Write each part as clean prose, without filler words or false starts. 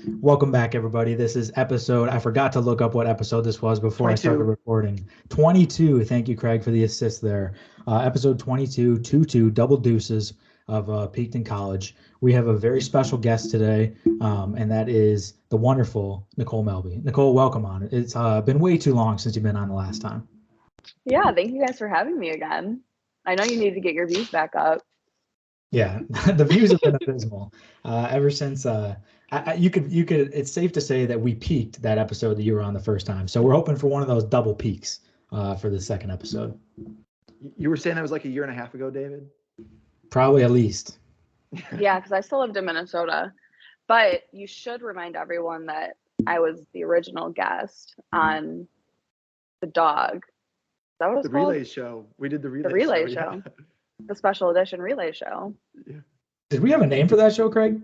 Welcome back, everybody. This is episode, I forgot to look up what episode this was before I started 22. recording. 22. Thank you, Craig, for the assist there. Episode 22, 2 double deuces of Peaked in College. We have a very special guest today, and that is the wonderful Nicole Melby. Nicole, welcome on. It's been way too long since you've been on the last time. Yeah, thank you guys for having me again. I know you need to get your views back up. Yeah, the views have been abysmal ever since. You could. It's safe to say that we peaked that episode that you were on the first time. So we're hoping for one of those double peaks for the second episode. You were saying that was like a year and a half ago, David? Probably at least. Yeah, because I still lived in Minnesota. But you should remind everyone that I was the original guest on the dog. Is that what it's The called? relay show. We did the relay, show. Yeah. The special edition relay show. Yeah. Did we have a name for that show, Craig?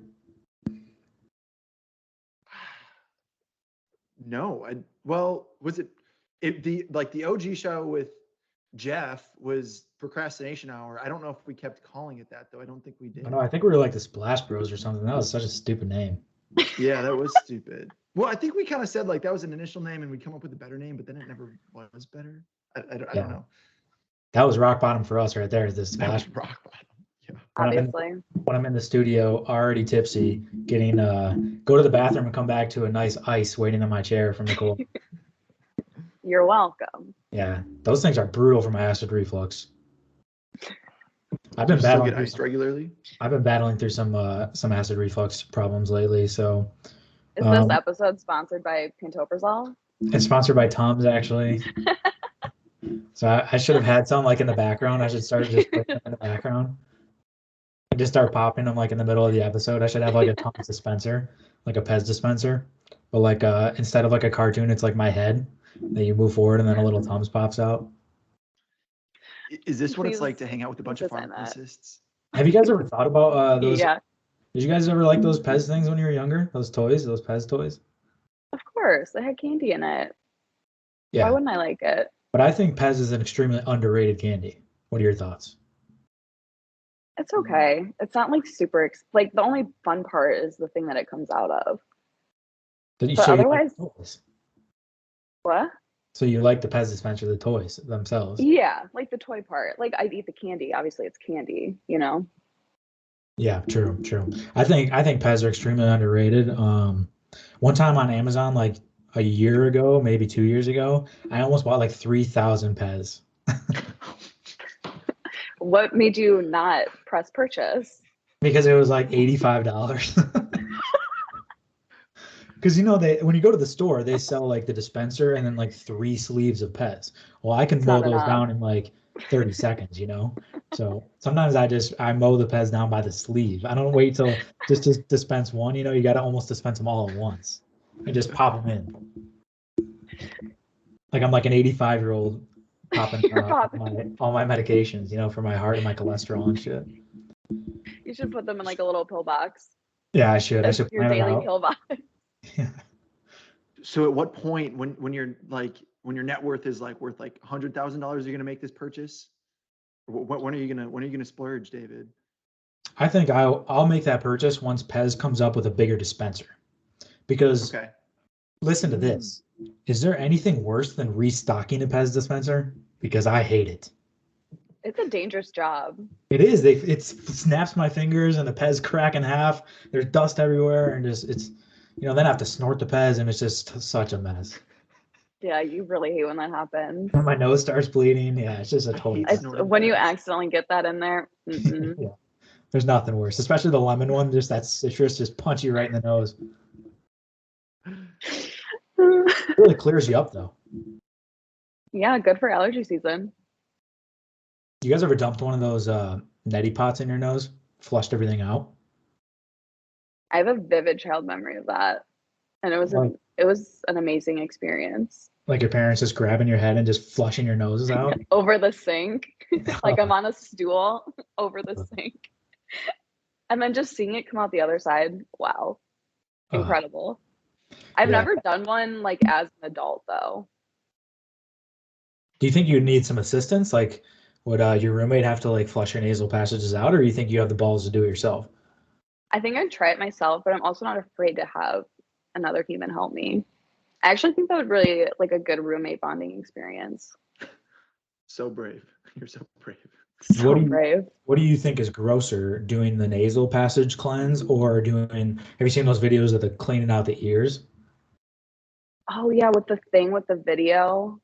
No, was it the OG show with Jeff was Procrastination Hour. I don't know if we kept calling it that though. I don't think we did. No, I think we were like the Splash Bros or something. That was such a stupid name. Yeah, that was stupid. Well, I think we kind of said like that was an initial name and we come up with a better name, but then it never was better. I don't know. That was rock bottom for us right there. This That was Splash. rock bottom. Yeah. Obviously. When I'm in the studio, already tipsy, getting go to the bathroom and come back to a nice ice waiting on my chair from Nicole. You're welcome. Yeah, those things are brutal for my acid reflux. I've been You still battling get iced regularly. I've been battling through some acid reflux problems lately. So Is this episode sponsored by Pantoprazole? it's sponsored by Tums actually. So I should have had some like in the background. I should start just putting them in the background and just start popping them like in the middle of the episode. I should have like a Tums dispenser, like a Pez dispenser, but like instead of like a cartoon, it's like my head that you move forward and then a little Tums pops out. Is this what it's Please like to hang out with a bunch of design that. pharmacists? Have you guys ever thought about those? Yeah, Did you guys ever like those Pez things when you were younger? Those toys, those Pez toys? of course. They had candy in it. Yeah. Why wouldn't I like it? But I think Pez is an extremely underrated candy. What are your thoughts? It's okay. It's not like super, like the only fun part is the thing that it comes out of. Did you But show you otherwise- like toys? What? So you like the Pez dispenser, the toys themselves? Yeah, like the toy part. Like I'd eat the candy. Obviously, it's candy, you know? Yeah, true. I think Pez are extremely underrated. One time on Amazon, like a year ago, maybe 2 years ago, I almost bought like 3,000 Pez. What made you not press purchase? Because it was like $85. Because when you go to the store, they sell like the dispenser and then like 3 sleeves of Pez. Well, I can It's mow not those enough. down in like 30 seconds, So sometimes I mow the Pez down by the sleeve. I don't wait till just to dispense one. You got to almost dispense them all at once and just pop them in. Like I'm like an 85-year-old popping You're popping. all my medications, for my heart and my cholesterol and shit. You should put them in like a little pill box. Yeah, I should. That's I should your plan it daily out. pill box. Yeah. So at what point when you're like when your net worth is like worth like $100,000, you're gonna make this purchase? When are you gonna splurge, David? I think I'll make that purchase once Pez comes up with a bigger dispenser. Because Okay. listen to this. Is there anything worse than restocking a Pez dispenser? Because I hate it. It's a dangerous job. It is. It snaps my fingers and the Pez crack in half. There's dust everywhere and then I have to snort the Pez and it's just such a mess. Yeah, you really hate when that happens. And my nose starts bleeding. Yeah, it's just a I total hate mess. It's snorting when you Pez. accidentally get that in there. Mm-mm. Yeah. There's nothing worse, especially the lemon one. Just that citrus just punch you right in the nose. It really clears you up though. Yeah, good for allergy season. You guys ever dumped one of those neti pots in your nose, flushed everything out? I have a vivid child memory of that, and it was an amazing experience. Like your parents just grabbing your head and just flushing your noses out? Over the sink, like I'm on a stool over the sink, and then just seeing it come out the other side. Wow, incredible. I've Yeah. never done one like as an adult though. Do you think you need some assistance? Like, would your roommate have to like flush your nasal passages out, or do you think you have the balls to do it yourself? I think I'd try it myself, but I'm also not afraid to have another human help me. I actually think that would really like a good roommate bonding experience. So brave. You're so brave. So What do you brave. what do you think is grosser, doing the nasal passage cleanse or doing, have you seen those videos of the cleaning out the ears? Oh yeah, with the thing with the video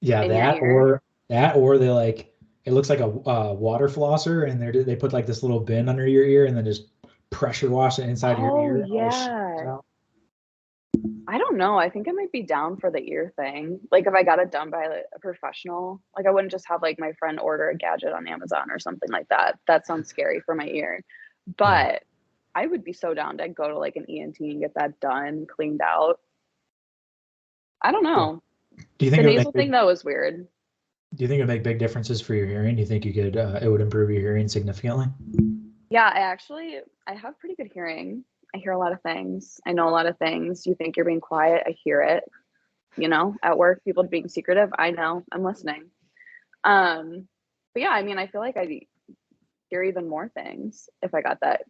Yeah, in your ear. that or they like, it looks like a water flosser, and they put like this little bin under your ear and then just pressure wash it inside of your Oh ear and all the shit comes yeah. out. I don't know. I think I might be down for the ear thing. Like if I got it done by like, a professional, like I wouldn't just have like my friend order a gadget on Amazon or something like that. That sounds scary for my ear. Yeah. But I would be so down to go to like an ENT and get that done, cleaned out. I don't Yeah. know. Do you The think it would nasal make big, thing though was weird. do you think it would make big differences for your hearing? Do you think you could it would improve your hearing significantly? Yeah, I have pretty good hearing. I hear a lot of things. I know a lot of things. You think you're being quiet, I hear it. You know, at work, people being secretive, I know, I'm listening. But yeah, I mean, I feel like I'd hear even more things if I got that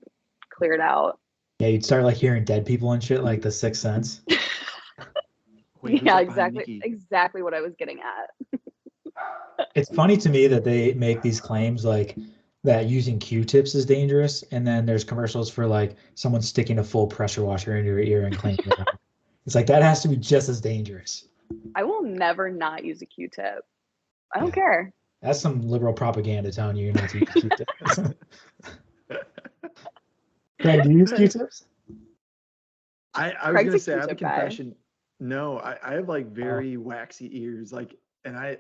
cleared out. Yeah, you'd start like hearing dead people and shit like the Sixth Sense. Wait, who's Yeah, up behind exactly, Nikki? exactly what I was getting at. It's funny to me that they make these claims like that using Q-tips is dangerous, and then there's commercials for like someone sticking a full pressure washer into your ear and cleaning it out. It's like that has to be just as dangerous. I will never not use a Q-tip. I don't Yeah. care. That's some liberal propaganda telling you not to use Q-tips. Craig, do you use Q-tips? I was Craig's gonna a say I have a Q-tip guy. confession. No, I have like very waxy ears, like, and I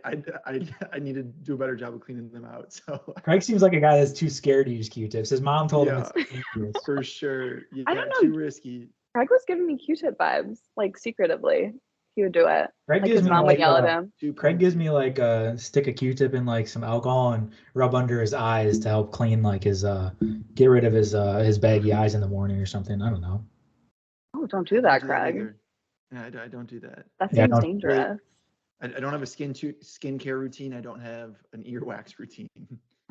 need to do a better job of cleaning them out. So Craig seems like a guy that's too scared to use Q-tips. His mom told him yeah, it's dangerous. for sure. I Yeah, don't too know. risky. Craig was giving me Q-tip vibes, like secretively. He would do it. Craig Like gives his me mom would like yell at him. Too Craig gives pointy. me like a stick of Q-tip and like some alcohol and rub under his eyes to help clean like his get rid of his baggy eyes in the morning or something. I don't know. Oh, don't I do don't that, do that Craig. either. Yeah, I don't do that. That Yeah, seems don't Really, dangerous. I don't have a skincare routine. I don't have an earwax routine.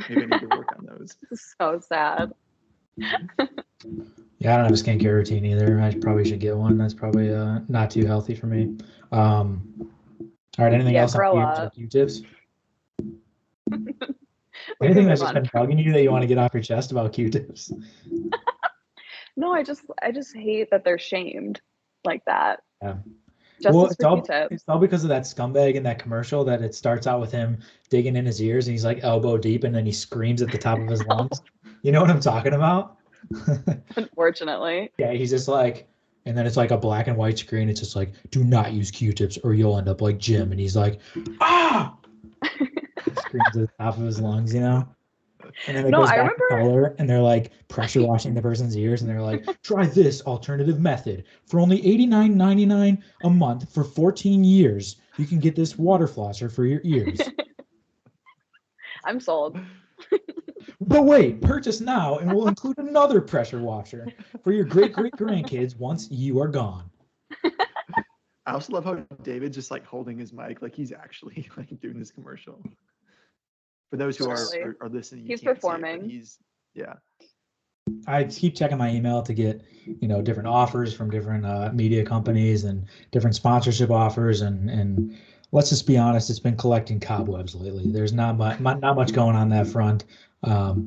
Maybe I need to work on those. This is so sad. Yeah, I don't have a skincare routine either. I probably should get one. That's probably not too healthy for me. All right, anything Yeah, else on grow ears or up. Q-tips? We can Anything move that's just on. been bugging you that you want to get off your chest about Q-tips? No, I just hate that they're shamed like that. Yeah. Well, Justice for Q-tip. it's all because of that scumbag in that commercial that it starts out with him digging in his ears and he's like elbow deep and then he screams at the top of his lungs. You know what I'm talking about? Unfortunately. Yeah, he's just like, and then it's like a black and white screen. It's just like, do not use Q-tips or you'll end up like Jim. And he's like, ah, he screams at the top of his lungs, you know? And then it No, goes I back to remember. color and they're like pressure washing the person's ears and they're like, try this alternative method. For only $89.99 a month for 14 years, you can get this water flosser for your ears. I'm sold. But wait, purchase now and we'll include another pressure washer for your great great grandkids once you are gone. I also love how David's just like holding his mic, like he's actually like doing this commercial. For those who Totally. are listening, you He's can't see it, performing. but he's yeah. I keep checking my email to get, different offers from different media companies and different sponsorship offers, and let's just be honest, it's been collecting cobwebs lately. There's not much going on that front.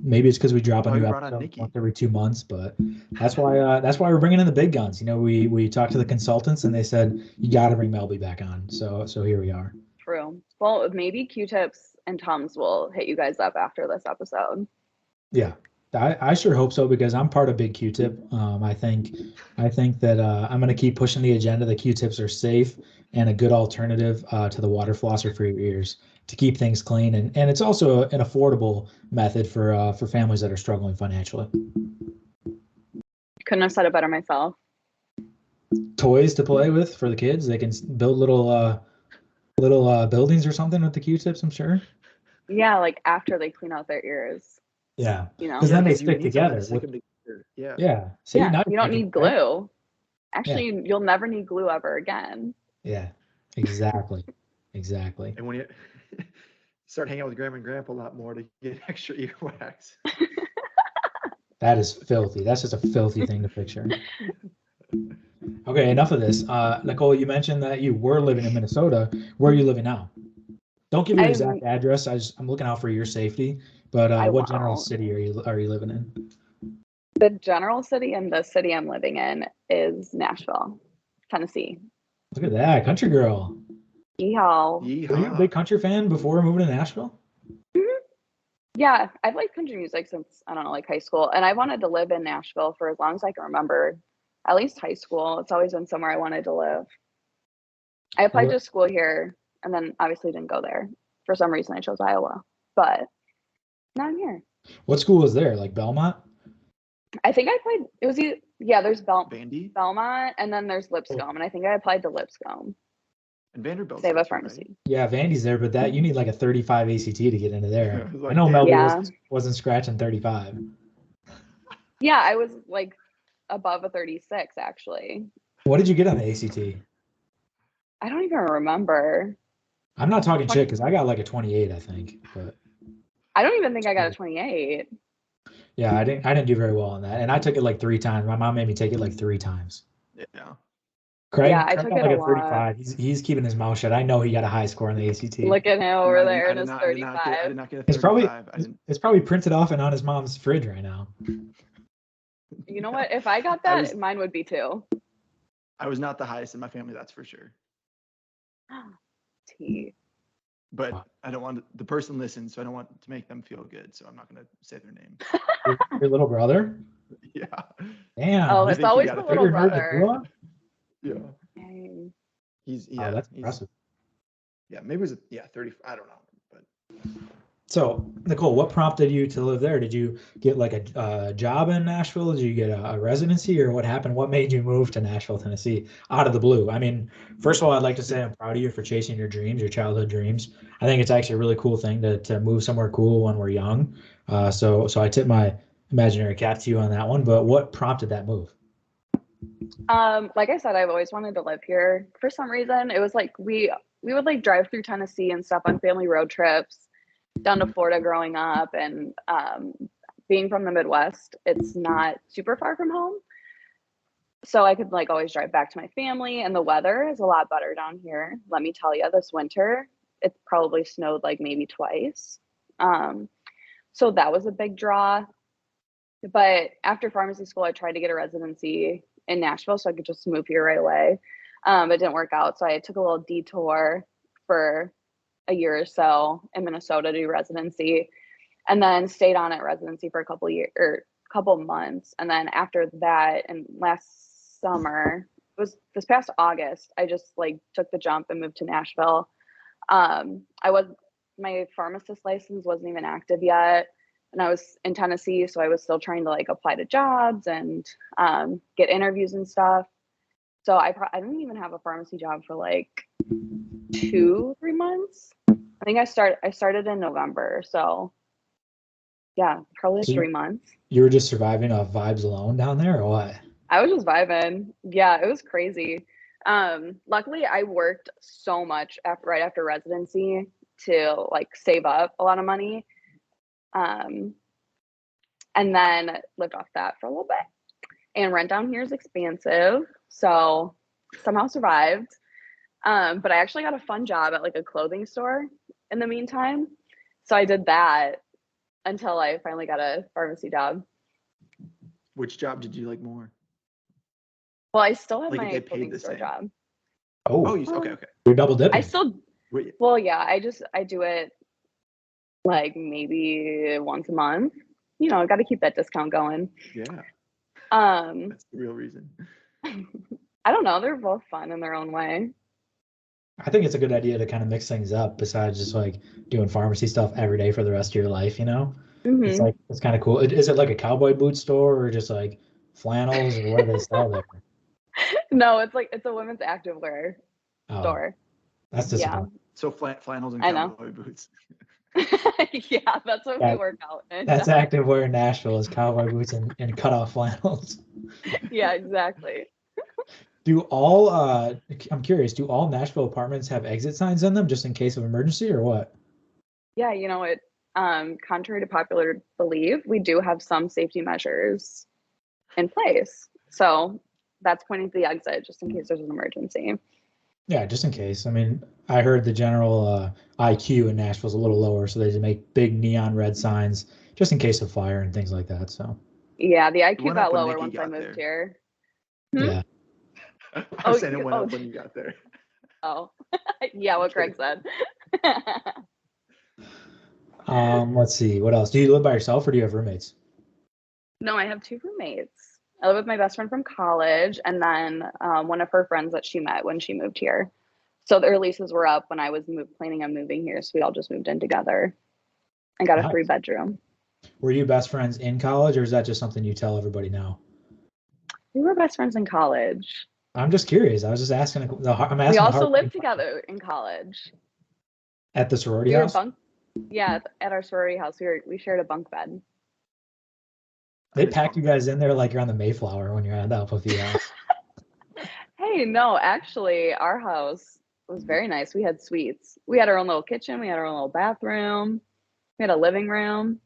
Maybe it's because we drop That's a why we new brought on episode Nikki. once every 2 months, but that's why we're bringing in the big guns. We talked to the consultants and they said you got to bring Melby back on. So here we are. True. Well, maybe Q-tips and Tums will hit you guys up after this episode. Yeah, I sure hope so because I'm part of Big Q-Tip. I think that I'm going to keep pushing the agenda that Q-tips are safe and a good alternative to the water flosser for your ears to keep things clean, and it's also an affordable method for families that are struggling financially. Couldn't have said it better myself. Toys to play with for the kids. They can build little buildings or something with the Q-tips, I'm sure. Yeah, like after they clean out their ears, Yeah, you know? because then they Because you stick need something to together. stick them together. Yeah. Yeah. See, Yeah, now you you're don't thinking, need right? glue. Actually, you'll never need glue ever again. Yeah, exactly. Exactly. And when you start hanging out with grandma and grandpa a lot more to get extra earwax. That is filthy. That's just a filthy thing to picture. Okay, enough of this. Nicole, you mentioned that you were living in Minnesota. Where are you living now? Don't give your I'm exact address. I'm looking out for your safety. But I what general won't. city are you living in? The general city and the city I'm living in is Nashville, Tennessee. Look at that, country girl. Yeehaw. Were you a Yeehaw. big country fan before moving to Nashville? Mhm. Yeah, I've liked country music since I don't know, like high school, and I wanted to live in Nashville for as long as I can remember. At least high school. It's always been somewhere I wanted to live. I applied Well, to school here and then obviously didn't go there. For some reason I chose Iowa. But now I'm here. what school is there? Like Belmont? I think I applied it was yeah, there's Vandy Belmont and then there's Oh, Lipscomb and I think I applied to Lipscomb. and Vanderbilt's Save a there too, right? pharmacy. yeah, Vandy's there, but that you need like a 35 ACT to get into there. I was I like, know damn. Melby Yeah. wasn't scratching 35. Yeah, I was like above a 36 actually. What did you get on the ACT? I don't even remember. I'm not talking shit 20, because I got like a 28, I think. But I don't even think I got a 28. yeah, I didn't do very well on that. And I took it like 3 times. My mom made me take it like 3 times. Yeah. Yeah, Craig, I Craig took got it like a a lot. 35. He's keeping his mouth shut. I know he got a high score on the ACT. Look at him No, over there in his I did not get I 35. did not get a It's probably 35. I didn't. it's probably printed off and on his mom's fridge right now. You know what? If I got I that, was mine would be too. I was not the highest in my family, that's for sure. T. But Wow. I don't want the person listens, so I don't want to make them feel good. So I'm not going to say their name. Your little brother? Yeah. Damn. Oh, I He's it's think he always got the a little bigger nerd 35. than you brother. are? Yeah. Dang. He's Oh, that's he's impressive. maybe it was 30. I don't know, but So, Nicole, what prompted you to live there? Did you get like a job in Nashville? Did you get a residency, or what happened? What made you move to Nashville, Tennessee, out of the blue? I mean, first of all, I'd like to say I'm proud of you for chasing your dreams, your childhood dreams. I think it's actually a really cool thing to move somewhere cool when we're young. So I tip my imaginary cap to you on that one. But what prompted that move? Like I said, I've always wanted to live here. For some reason, it was like we would like drive through Tennessee and stuff on family road trips down to Florida growing up, and being from the Midwest, it's not super far from home. So I could like always drive back to my family, and the weather is a lot better down here. Let me tell you, this winter it probably snowed like maybe twice. Um, so that was a big draw. But after pharmacy school, I tried to get a residency in Nashville so I could just move here right away. It didn't work out, so I took a little detour for a year or so in Minnesota to do residency, and then stayed on at residency for a couple years or couple months. And then after that, and last summer, it was this past August, I just like took the jump and moved to Nashville. I was My pharmacist license wasn't even active yet, and I was in Tennessee, so I was still trying to like apply to jobs and get interviews and stuff. So I didn't even have a pharmacy job for like 2-3 months. I think I started in November, so yeah, probably So 3 months. you were just surviving off vibes alone down there, or what? I was just vibing. Yeah, it was crazy. Luckily, I worked so much right after residency to like save up a lot of money, um, and then lived off that for a little bit. And rent down here is expensive, so somehow survived. But I actually got a fun job at like a clothing store in the meantime, so I did that until I finally got a pharmacy job. which job did you like more? Well, I still have Like if my they paid clothing the store same. job. Oh, Oh, okay. you're double I dipping. still, Wait, well, yeah, I do it like maybe once a month. You know, I got to keep that discount going. yeah, Um, that's the real reason. I don't know. They're both fun in their own way. I think it's a good idea to kind of mix things up besides just like doing pharmacy stuff every day for the rest of your life, you know? It's Hmm. like it's kind of cool. Is it like a cowboy boot store or just like flannels, or what do they sell there? No, it's a women's activewear Oh, store. that's Yeah, disappointing. So flannels and I know. cowboy boots. Yeah, that's what we Yeah, work out in. that's active wear in Nashville is cowboy boots and cut off flannels. Yeah, exactly. Do all I'm curious, do all Nashville apartments have exit signs on them just in case of emergency or what? Yeah, you know it. Contrary to popular belief, we do have some safety measures in place. So that's pointing to the exit just in case there's an emergency. Yeah, just in case. I mean, I heard the general IQ in Nashville is a little lower, so they just make big neon red signs just in case of fire and things like that. So Yeah, the It IQ went up got when lower Nikki once I got moved there. here. yeah. I Oh, was saying it you- went oh. up when you got there. Oh, yeah, what Greg said. Let's see. What else? Do you live by yourself or do you have roommates? No, I have 2 roommates. I live with my best friend from college, and then one of her friends that she met when she moved here. So their leases were up when I was planning on moving here, so we all just moved in together and got a Nice. 3-bedroom. Were you best friends in college or is that just something you tell everybody now? We were best friends in college. I'm just curious. I was just asking. I'm We asking the also hard lived together in college. at the sorority We were house. at our sorority house. We shared a bunk bed. They That is packed you fun. guys in there like you're on the Mayflower when you're at the Alpha Phi house. Hey, no, actually, our house was very nice. We had suites. We had our own little kitchen. We had our own little bathroom. We had a living room.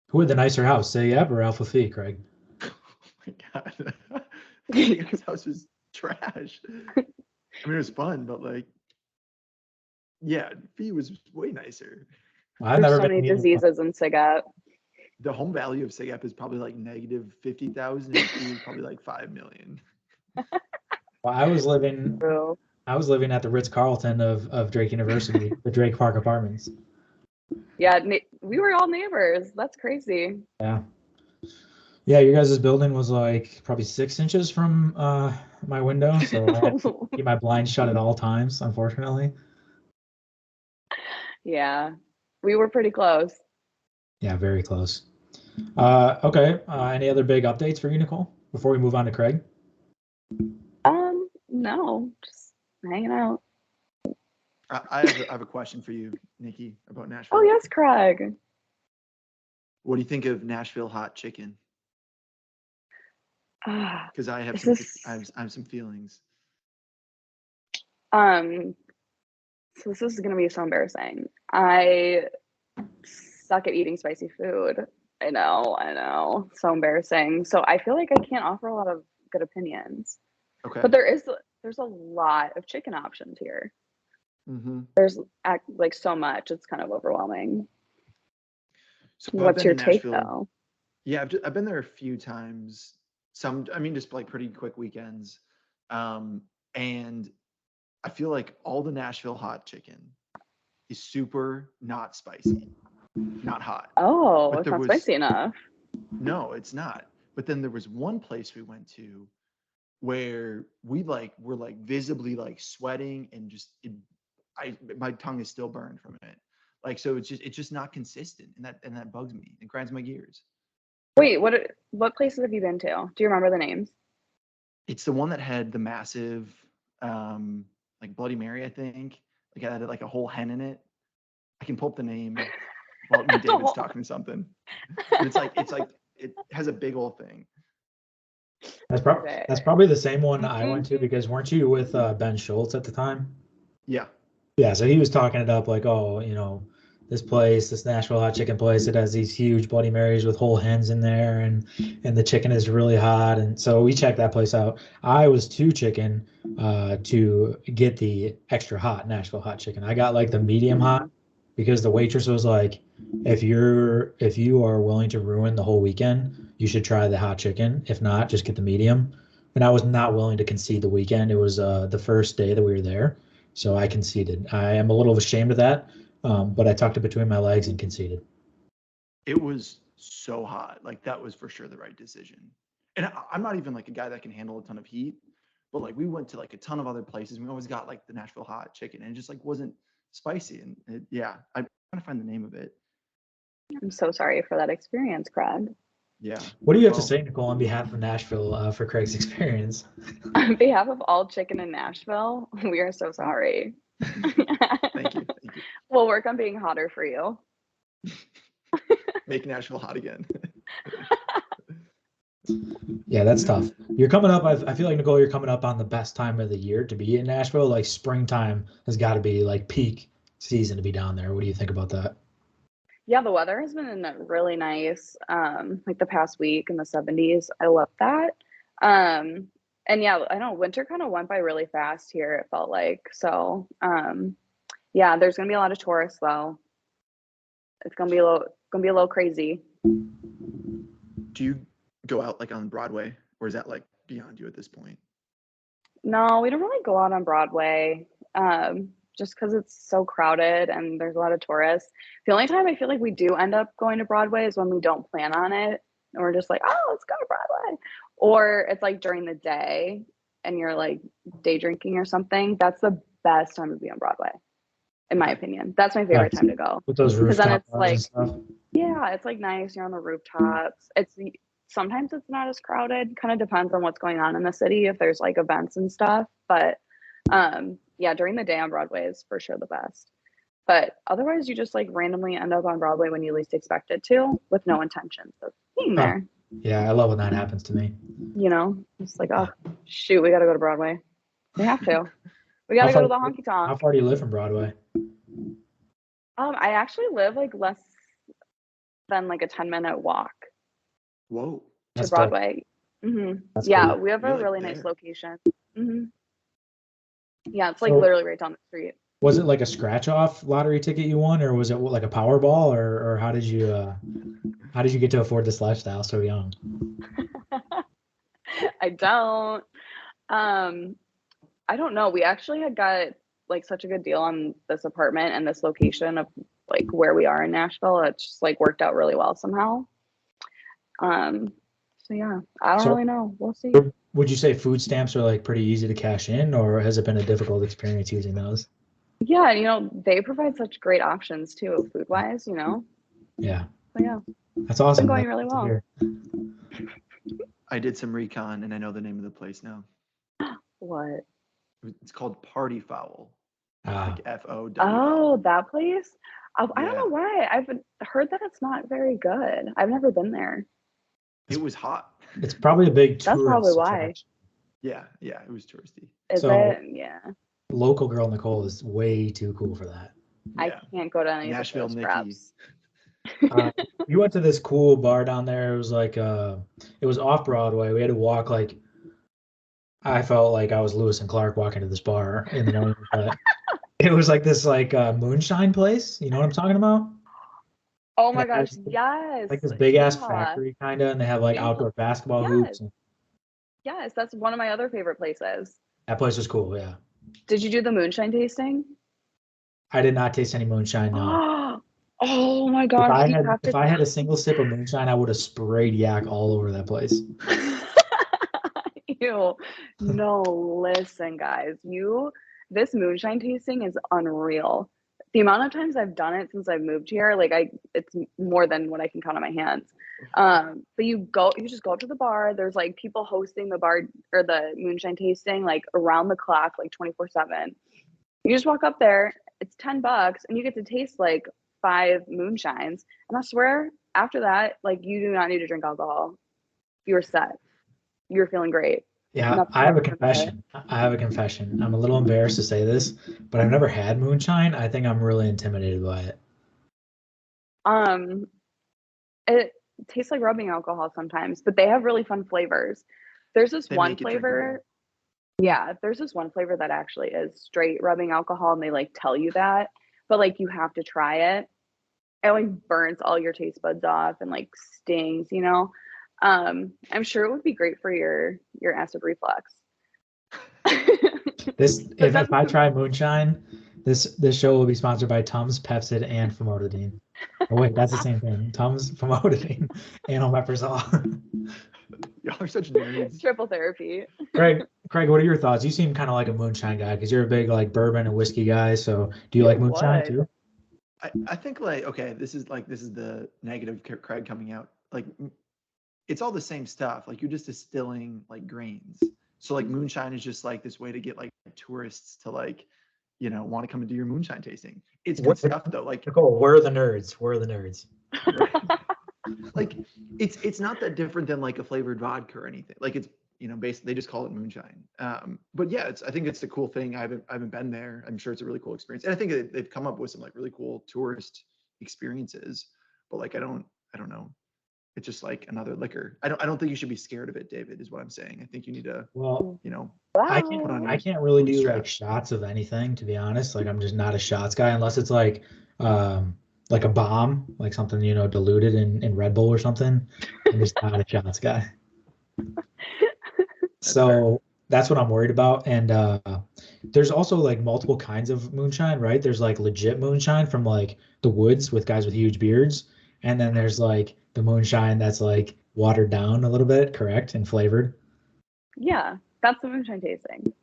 Who had the nicer house, Sayep or Alpha Phi, Craig? Oh my God. His house was trash. I mean, it was fun, but like, yeah, Fee was way nicer. Well, I've There's never so been many to either one. diseases in Sigat. The home value of SIGAP is probably like negative 50,000 and Fee is probably like 5 million. Well, I was living at the Ritz-Carlton of Drake University, the Drake Park Apartments. Yeah, we were all neighbors. That's crazy. Yeah. Yeah, your guys' building was like probably 6 inches from my window, so I had to keep my blinds shut at all times, unfortunately. Yeah, we were pretty close. Yeah, very close. Okay. Any other big updates for you, Nicole, before we move on to Craig? No, just hanging out. I have a question for you, Nikki, about Nashville. Oh, yes, Craig. What do you think of Nashville hot chicken? Ah, Because I have Is some this- I have some feelings. so this is gonna be so embarrassing. I suck at eating spicy food. I know. So embarrassing. So I feel like I can't offer a lot of good opinions. Okay. But there's a lot of chicken options here. Mm-hmm. There's like so much. It's kind of overwhelming. So I've What's been your to take Nashville. though? Yeah, I've been there a few times. I mean, just like pretty quick weekends. And I feel like all the Nashville hot chicken is super not spicy, not hot. Oh, But it's there not was spicy enough. no, it's not. But then there was one place we went to where we were like visibly like sweating and just my tongue is still burned from it. Like so it's just not consistent and that bugs me. It grinds my gears. Wait, what places have you been to? Do you remember the names? It's the one that had the massive like Bloody Mary, I think. Like it had like a whole hen in it. I can pull up the name while David's talking something. And it's like it has a big old thing. That's Okay. probably the same one I went to because weren't you with Ben Schultz at the time? Yeah. Yeah, so he was talking it up like, oh, this place, this Nashville hot chicken place, it has these huge Bloody Marys with whole hens in there, and the chicken is really hot, and so we checked that place out. I was too chicken to get the extra hot Nashville hot chicken. I got like the medium hot because the waitress was like, if you are willing to ruin the whole weekend, you should try the hot chicken. If not, just get the medium. And I was not willing to concede the weekend. It was the first day that we were there. So I conceded. I am a little ashamed of that, but I tucked it between my legs and conceded. It was so hot. Like that was for sure the right decision. And I'm not even like a guy that can handle a ton of heat, but like we went to like a ton of other places. We always got like the Nashville hot chicken and it just like wasn't spicy. And yeah, I'm trying to find the name of it. I'm so sorry for that experience, Craig. Yeah. What do you have to Well, say, Nicole, on behalf of Nashville for Craig's experience? On behalf of all chicken in Nashville, we are so sorry. Thank you. We'll work on being hotter for you. Make Nashville hot again. Yeah, that's tough. You're coming up. I feel like, Nicole, you're coming up on the best time of the year to be in Nashville. Like springtime has got to be like peak season to be down there. What do you think about that? Yeah, the weather has been really nice. Like the past week in the 70s. I love that. And yeah, I know winter kind of went by really fast here, it felt like. So, yeah, there's gonna be a lot of tourists though. It's gonna be a little crazy. Do you go out like on Broadway, or is that like beyond you at this point? No, we don't really go out on Broadway, just because it's so crowded and there's a lot of tourists. The only time I feel like we do end up going to Broadway is when we don't plan on it, and we're just like, oh, let's go to Broadway. Or it's like during the day and you're like day drinking or something. That's the best time to be on Broadway, in my opinion. That's my Yeah, favorite time to go. with those Because then rooftop it's bars and like, stuff. yeah, it's like nice. You're on the rooftops. Sometimes it's not as crowded. Kind of depends on what's going on in the city if there's like events and stuff. But yeah, during the day on Broadway is for sure the best. But otherwise, you just like randomly end up on Broadway when you least expect it to, with no intentions of being Huh. there. Yeah, I love when that happens to me. You know, it's like, oh shoot, we got to go to Broadway. We have to. We got How to go far, to the honky how tonk. far do you live from Broadway? I actually live like less than like a 10-minute walk Whoa. to That's dope. Broadway. That's Yeah, cool. we have You're a like really nice there. location. Yeah, it's like So literally right down the street. was it like a scratch off lottery ticket you won, or was it like a Powerball, or how did you get to afford this lifestyle so young? I don't. I don't know. We actually had got like such a good deal on this apartment and this location of like where we are in Nashville. It just like worked out really well somehow. Um, so yeah, I don't So really know. We'll see. would you say food stamps are like pretty easy to cash in, or has it been a difficult experience using those? Yeah, they provide such great options too, food wise, Yeah, So yeah, that's it's been awesome. going That's really good to well. hear. I did some recon and I know the name of the place now. What? It's called Party Foul, Ah, like FOWL. Oh, that place? I don't Yeah, know why. I've heard that it's not very good. I've never been there. it was hot. it's probably a big That's probably tourist why. attraction. Yeah, it was touristy. Is So it? Yeah. local girl Nicole is way too cool for that. I Yeah, can't go to any of the Nashville tourist Nikki. traps. Uh, we went to this cool bar down there. It was like it was off Broadway. We had to walk like I felt like I was Lewis and Clark walking to this bar in the morning, but it was like this like moonshine place. You know what I'm talking about? Oh And my it has gosh, yes. like this big ass Yeah. factory kind of, and they have like Yeah. outdoor basketball Yes. hoops. And Yes, that's one of my other favorite places. that place was cool. Yeah, Did you do the moonshine tasting? I did not taste any moonshine. No. Oh my gosh, you have If to. I had a single sip of moonshine, I would have sprayed yak all over that place. Ew. No, listen, guys. This moonshine tasting is unreal. The amount of times I've done it since I've moved here, like it's more than what I can count on my hands. But you just go up to the bar. There's like people hosting the bar or the moonshine tasting like around the clock, like 24/7. You just walk up there, it's $10 and you get to taste like 5 moonshines. And I swear, after that, like you do not need to drink alcohol. You're set. You're feeling great. Yeah, Nothing I have a wrong with it. confession. I have a confession. I'm a little embarrassed to say this, but I've never had moonshine. I think I'm really intimidated by it. Um, it tastes like rubbing alcohol sometimes, but they have really fun flavors. There's this They one make it drinkable. flavor. Yeah, there's this one flavor that actually is straight rubbing alcohol, and they like tell you that, but like you have to try it. It like burns all your taste buds off and like stings. I'm sure it would be great for your acid reflux. This But if that's I try moonshine, this show will be sponsored by Tums, Pepsid, and famotidine. Oh wait, that's the same thing. Tums, famotidine, and omeprazole. Y'all are such nerds. triple therapy. Craig, what are your thoughts? You seem kind of like a moonshine guy because you're a big like bourbon and whiskey guy. So do you You like moonshine would. too? I think like okay, this is the negative Craig coming out. Like it's all the same stuff. Like you're just distilling like grains. So like moonshine is just like this way to get like tourists to like, want to come and do your moonshine tasting. It's good stuff though. Like Nicole, where are the nerds? Where are the nerds? like it's not that different than like a flavored vodka or anything. Like it's basically they just call it moonshine. But yeah, I think it's a cool thing. I haven't been there. I'm sure it's a really cool experience, and I think they've come up with some like really cool tourist experiences. But like I don't know. It's just like another liquor. I don't think you should be scared of it, David, is what I'm saying. I think you need to, Well, you know, I Wow. can't really do like bootstraps. shots of anything, to be honest. Like I'm just not a shots guy unless it's like a bomb, like something, diluted in Red Bull or something. I'm just not a shots guy. That's So that's what I'm worried about. And there's also like multiple kinds of moonshine, right? There's like legit moonshine from like the woods with guys with huge beards. And then there's like the moonshine that's like watered down a little bit, correct? And flavored. Yeah, that's the moonshine tasting.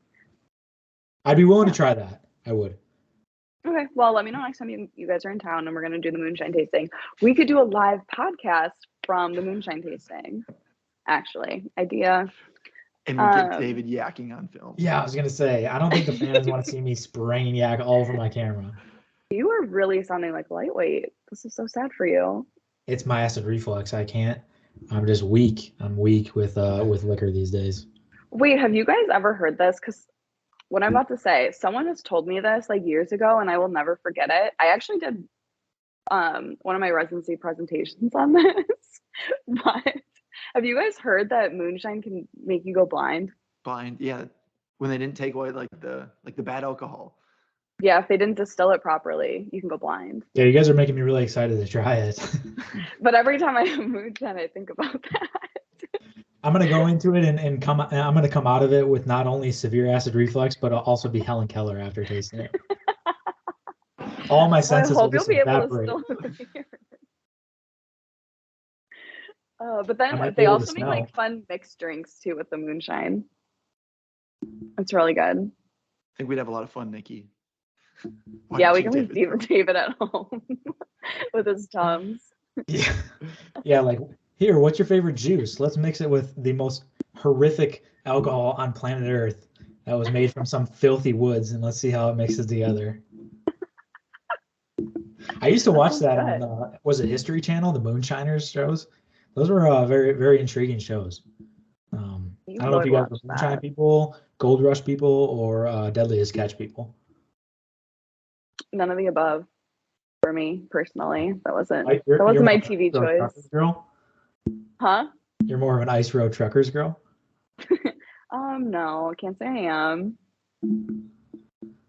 I'd be willing Yeah. to try that. I would. Okay, well, let me know next time you guys are in town and we're gonna do the moonshine tasting. We could do a live podcast from the moonshine tasting. Actually, idea. And we get Um, David yakking on film. Yeah, I was gonna say, I don't think the fans want to see me spraying yak all over my camera. You are really sounding like lightweight. This is so sad for you. It's my acid reflux. I can't. I'm just weak. I'm weak with liquor these days. Wait, have you guys ever heard this? Because what I'm about to say, someone has told me this like years ago, and I will never forget it. I actually did one of my residency presentations on this. But have you guys heard that moonshine can make you go blind? Blind, yeah. When they didn't take away like the bad alcohol. Yeah, if they didn't distill it properly, you can go blind. Yeah, you guys are making me really excited to try it. But every time I have moonshine, I think about that. I'm gonna go into it and I'm gonna come out of it with not only severe acid reflux, but I'll also be Helen Keller after tasting it. All my Well, I senses will hope you'll just be able to evaporate. still hear. But I then might be they able to also make smell. like fun mixed drinks too with the moonshine. It's really good. I think we'd have a lot of fun, Nikki. Yeah, we Watching can leave David throw. David at home with his Tums. Yeah. Yeah, like here, what's your favorite juice? Let's mix it with the most horrific alcohol on planet Earth that was made from some filthy woods, and let's see how it mixes together. I used to That watch sounds that good. on was it History Channel, the Moonshiners shows? Those were very, very intriguing shows. You I don't know if would you guys watch were Moonshine that. people, Gold Rush people, or Deadliest Catch people. None of the above for me personally. That wasn't You're more my of an TV Ice Road choice. Truckers girl. Huh? You're more of an Ice Road Truckers girl. No, I can't say I am.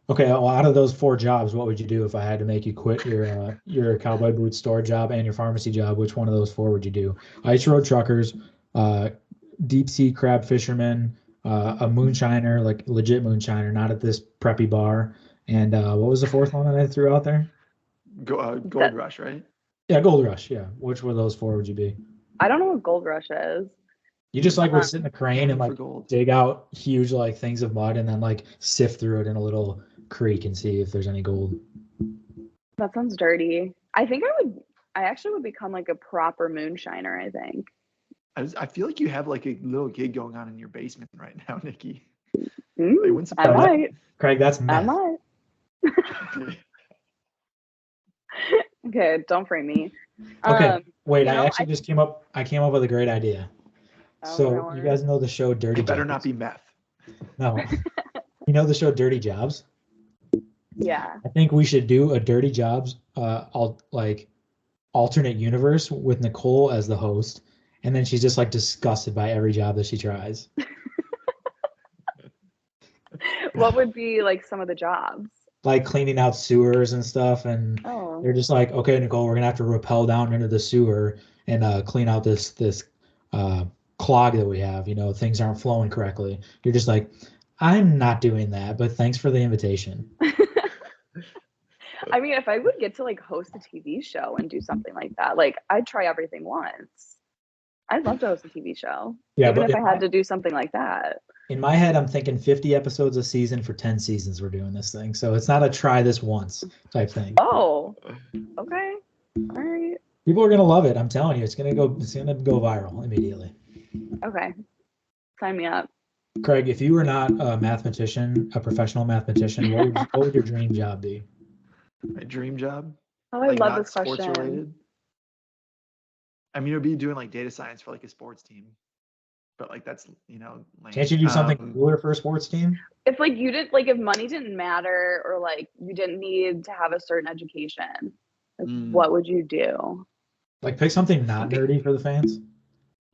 Okay, well, out of those 4 jobs, what would you do if I had to make you quit your cowboy boots store job and your pharmacy job? Which one of those 4 would you do? Ice Road Truckers, uh, deep sea crab fisherman, a moonshiner, like legit moonshiner, not at this preppy bar. And what was the 4th one that I threw out there? Gold That- Rush, right? Yeah, Gold Rush. Yeah, which one of those 4 would you be? I don't know what Gold Rush is. You just like would Uh, sit in a crane Panning and for like gold. dig out huge like things of mud and then like sift through it in a little creek and see if there's any gold. That sounds dirty. I actually would become like a proper moonshiner, I think. I feel like you have like a little gig going on in your basement right now, Nikki. Mm, They wouldn't I No, that- might. Craig, that's I meth. might. Okay, don't frame me. Okay, wait, you know, I came up with a great idea. Oh, So no you worries. guys know the show Dirty It better Jobs? not be meth. No. You know the show Dirty Jobs? Yeah. I think we should do a Dirty Jobs alternate universe with Nicole as the host, and then she's just like disgusted by every job that she tries. What would be like some of the jobs? Like cleaning out sewers and stuff, and Oh, they're just like, okay, Nicole, we're gonna have to rappel down into the sewer and clean out this clog that we have. Things aren't flowing correctly. You're just like, I'm not doing that, but thanks for the invitation. I mean, if I would get to like host a TV show and do something like that, like I'd try everything once. I'd love to host a TV show, Yeah, even but if I had to do something like that. in my head, I'm thinking 50 episodes a season for 10 seasons. We're doing this thing, so it's not a try this once type thing. Oh, okay, all right, People are gonna love it. I'm telling you, it's gonna go viral immediately. okay. Sign me up. Craig, if you were not a mathematician, a professional mathematician, what would your dream job be? My dream job? Oh, I Like love not this sports question. related. I mean, it would be doing like data science for like a sports team, but like that's lame. Can't you do something cooler for a sports team? If like you didn't like if money didn't matter or like you didn't need to have a certain education, like, what would you do? Like pick something not nerdy for the fans.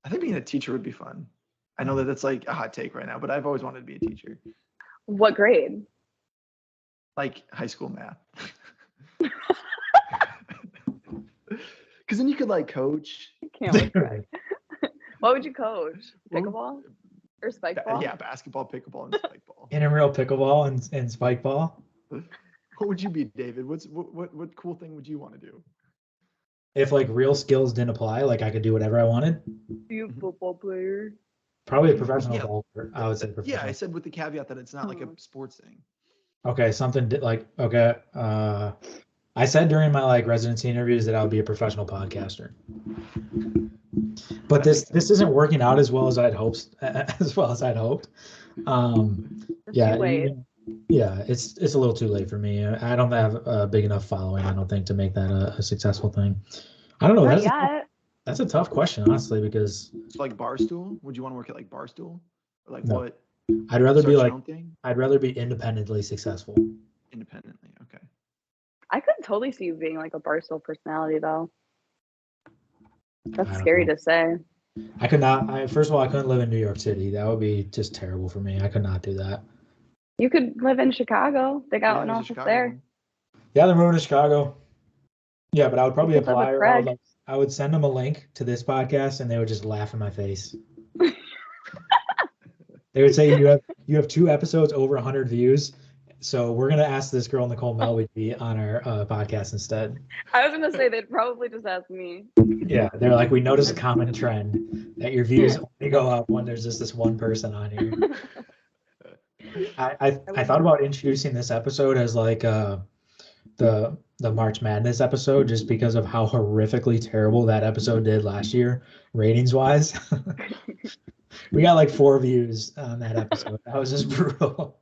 I think being a teacher would be fun. I know that that's like a hot take right now, but I've always wanted to be a teacher. What grade? Like high school math. Because then you could like coach. I can't wait for it. What would you coach? Well, Pickleball or spike ball? Yeah, basketball, pickleball, and spike ball. Intramural pickleball and spike ball. What would you be, David? What cool thing would you want to do? If like real skills didn't apply, like I could do whatever I wanted. Be a football player. Probably a professional Yeah. golfer. I would say professional. Yeah, I said with the caveat that it's not like a sports thing. Okay, okay. I said during my like residency interviews that I would be a professional podcaster. But this isn't working out as well as I'd hoped. As well as I'd hoped. Yeah, Too late. yeah, it's a little too late for me. I don't have a big enough following. I don't think to make that a successful thing. I don't know. Not yet. That's a tough question, honestly, because So like Barstool? Would you want to work at like Barstool? Or like No. what? I'd rather be Start your like own thing? I'd rather be independently successful. Independently. Okay. I could totally see you being like a Barstool personality though. I That's don't scary know. to say. I could not. First of all, I couldn't live in New York City. That would be just terrible for me. I could not do that. You could live in Chicago. They got Yeah, an there's a office Chicago there. one. Yeah, they're moving to Chicago. Yeah, but I would probably You could live apply, with or I would, Craig. I would send them a link to this podcast, and they would just laugh in my face. They would say you have 2 episodes over 100 views, so we're gonna ask this girl Nicole Melby to be on our podcast instead. I was gonna say they'd probably just ask me. Yeah, they're like, we noticed a common trend that your views only go up when there's just this one person on here. I thought about introducing this episode as like the March Madness episode, just because of how horrifically terrible that episode did last year, ratings wise. We got like 4 views on that episode. That was just brutal.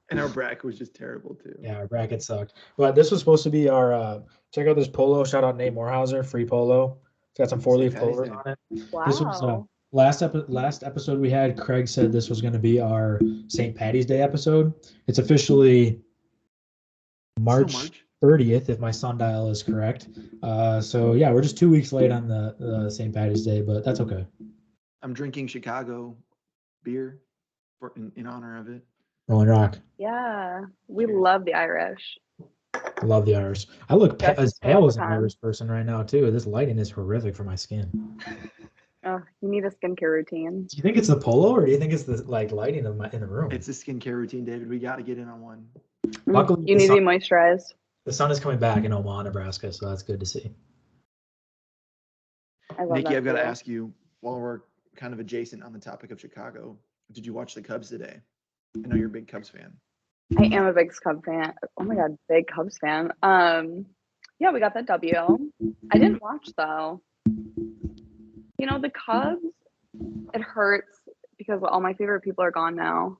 And our bracket was just terrible too. Yeah, our bracket sucked. But this was supposed to be our check out this polo. Shout out Nate Morehauser, free polo. It's got some 4-leaf St. Patty's clovers Day. on it. Wow. This was last episode we had. Craig said this was going to be our St. Patty's Day episode. It's officially March 30th, if my sundial is correct. So yeah, we're just 2 weeks late on the St. Patty's Day, but that's okay. I'm drinking Chicago beer in honor of it. Rolling Rock. Yeah, we Cheers. love the Irish. Love the Irish. I look Justice as for pale as an Leprechaun. Irish person right now too. This lighting is horrific for my skin. Oh, you need a skincare routine. Do you think it's the polo, or do you think it's the like lighting in the room? It's a skincare routine, David. We got to get in on one. Luckily, You need to be moisturized. the sun is coming back in Omaha, Nebraska, so that's good to see. I love Nikki, that I've got to too. ask you, while we're kind of adjacent on the topic of Chicago, did you watch the Cubs today? I know you're a big Cubs fan. I am a big Cubs fan. Oh my god, big Cubs fan. Yeah, we got that W. I didn't watch though. You know, the Cubs, it hurts because all my favorite people are gone now.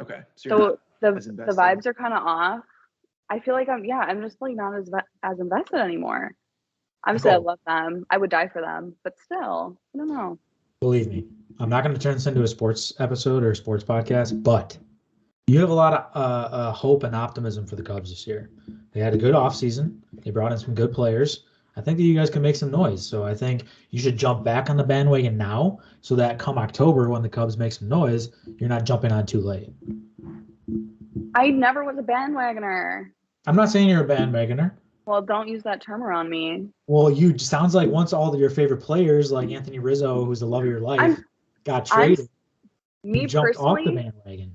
Okay. So you're So the as invested. vibes are kind of off. I feel like I'm just like not as invested anymore. Obviously, I Nicole. love them. I would die for them, but still, I don't know. Believe me, I'm not going to turn this into a sports episode or a sports podcast, but you have a lot of hope and optimism for the Cubs this year. They had a good offseason. They brought in some good players. I think that you guys can make some noise. So I think you should jump back on the bandwagon now, so that come October when the Cubs make some noise, you're not jumping on too late. I never was a bandwagoner. I'm not saying you're a bandwagoner. Well, don't use that term around me. Well, you sounds like once all of your favorite players, like Anthony Rizzo, who's the love of your life, got traded, Me you jumped off the personally, bandwagon.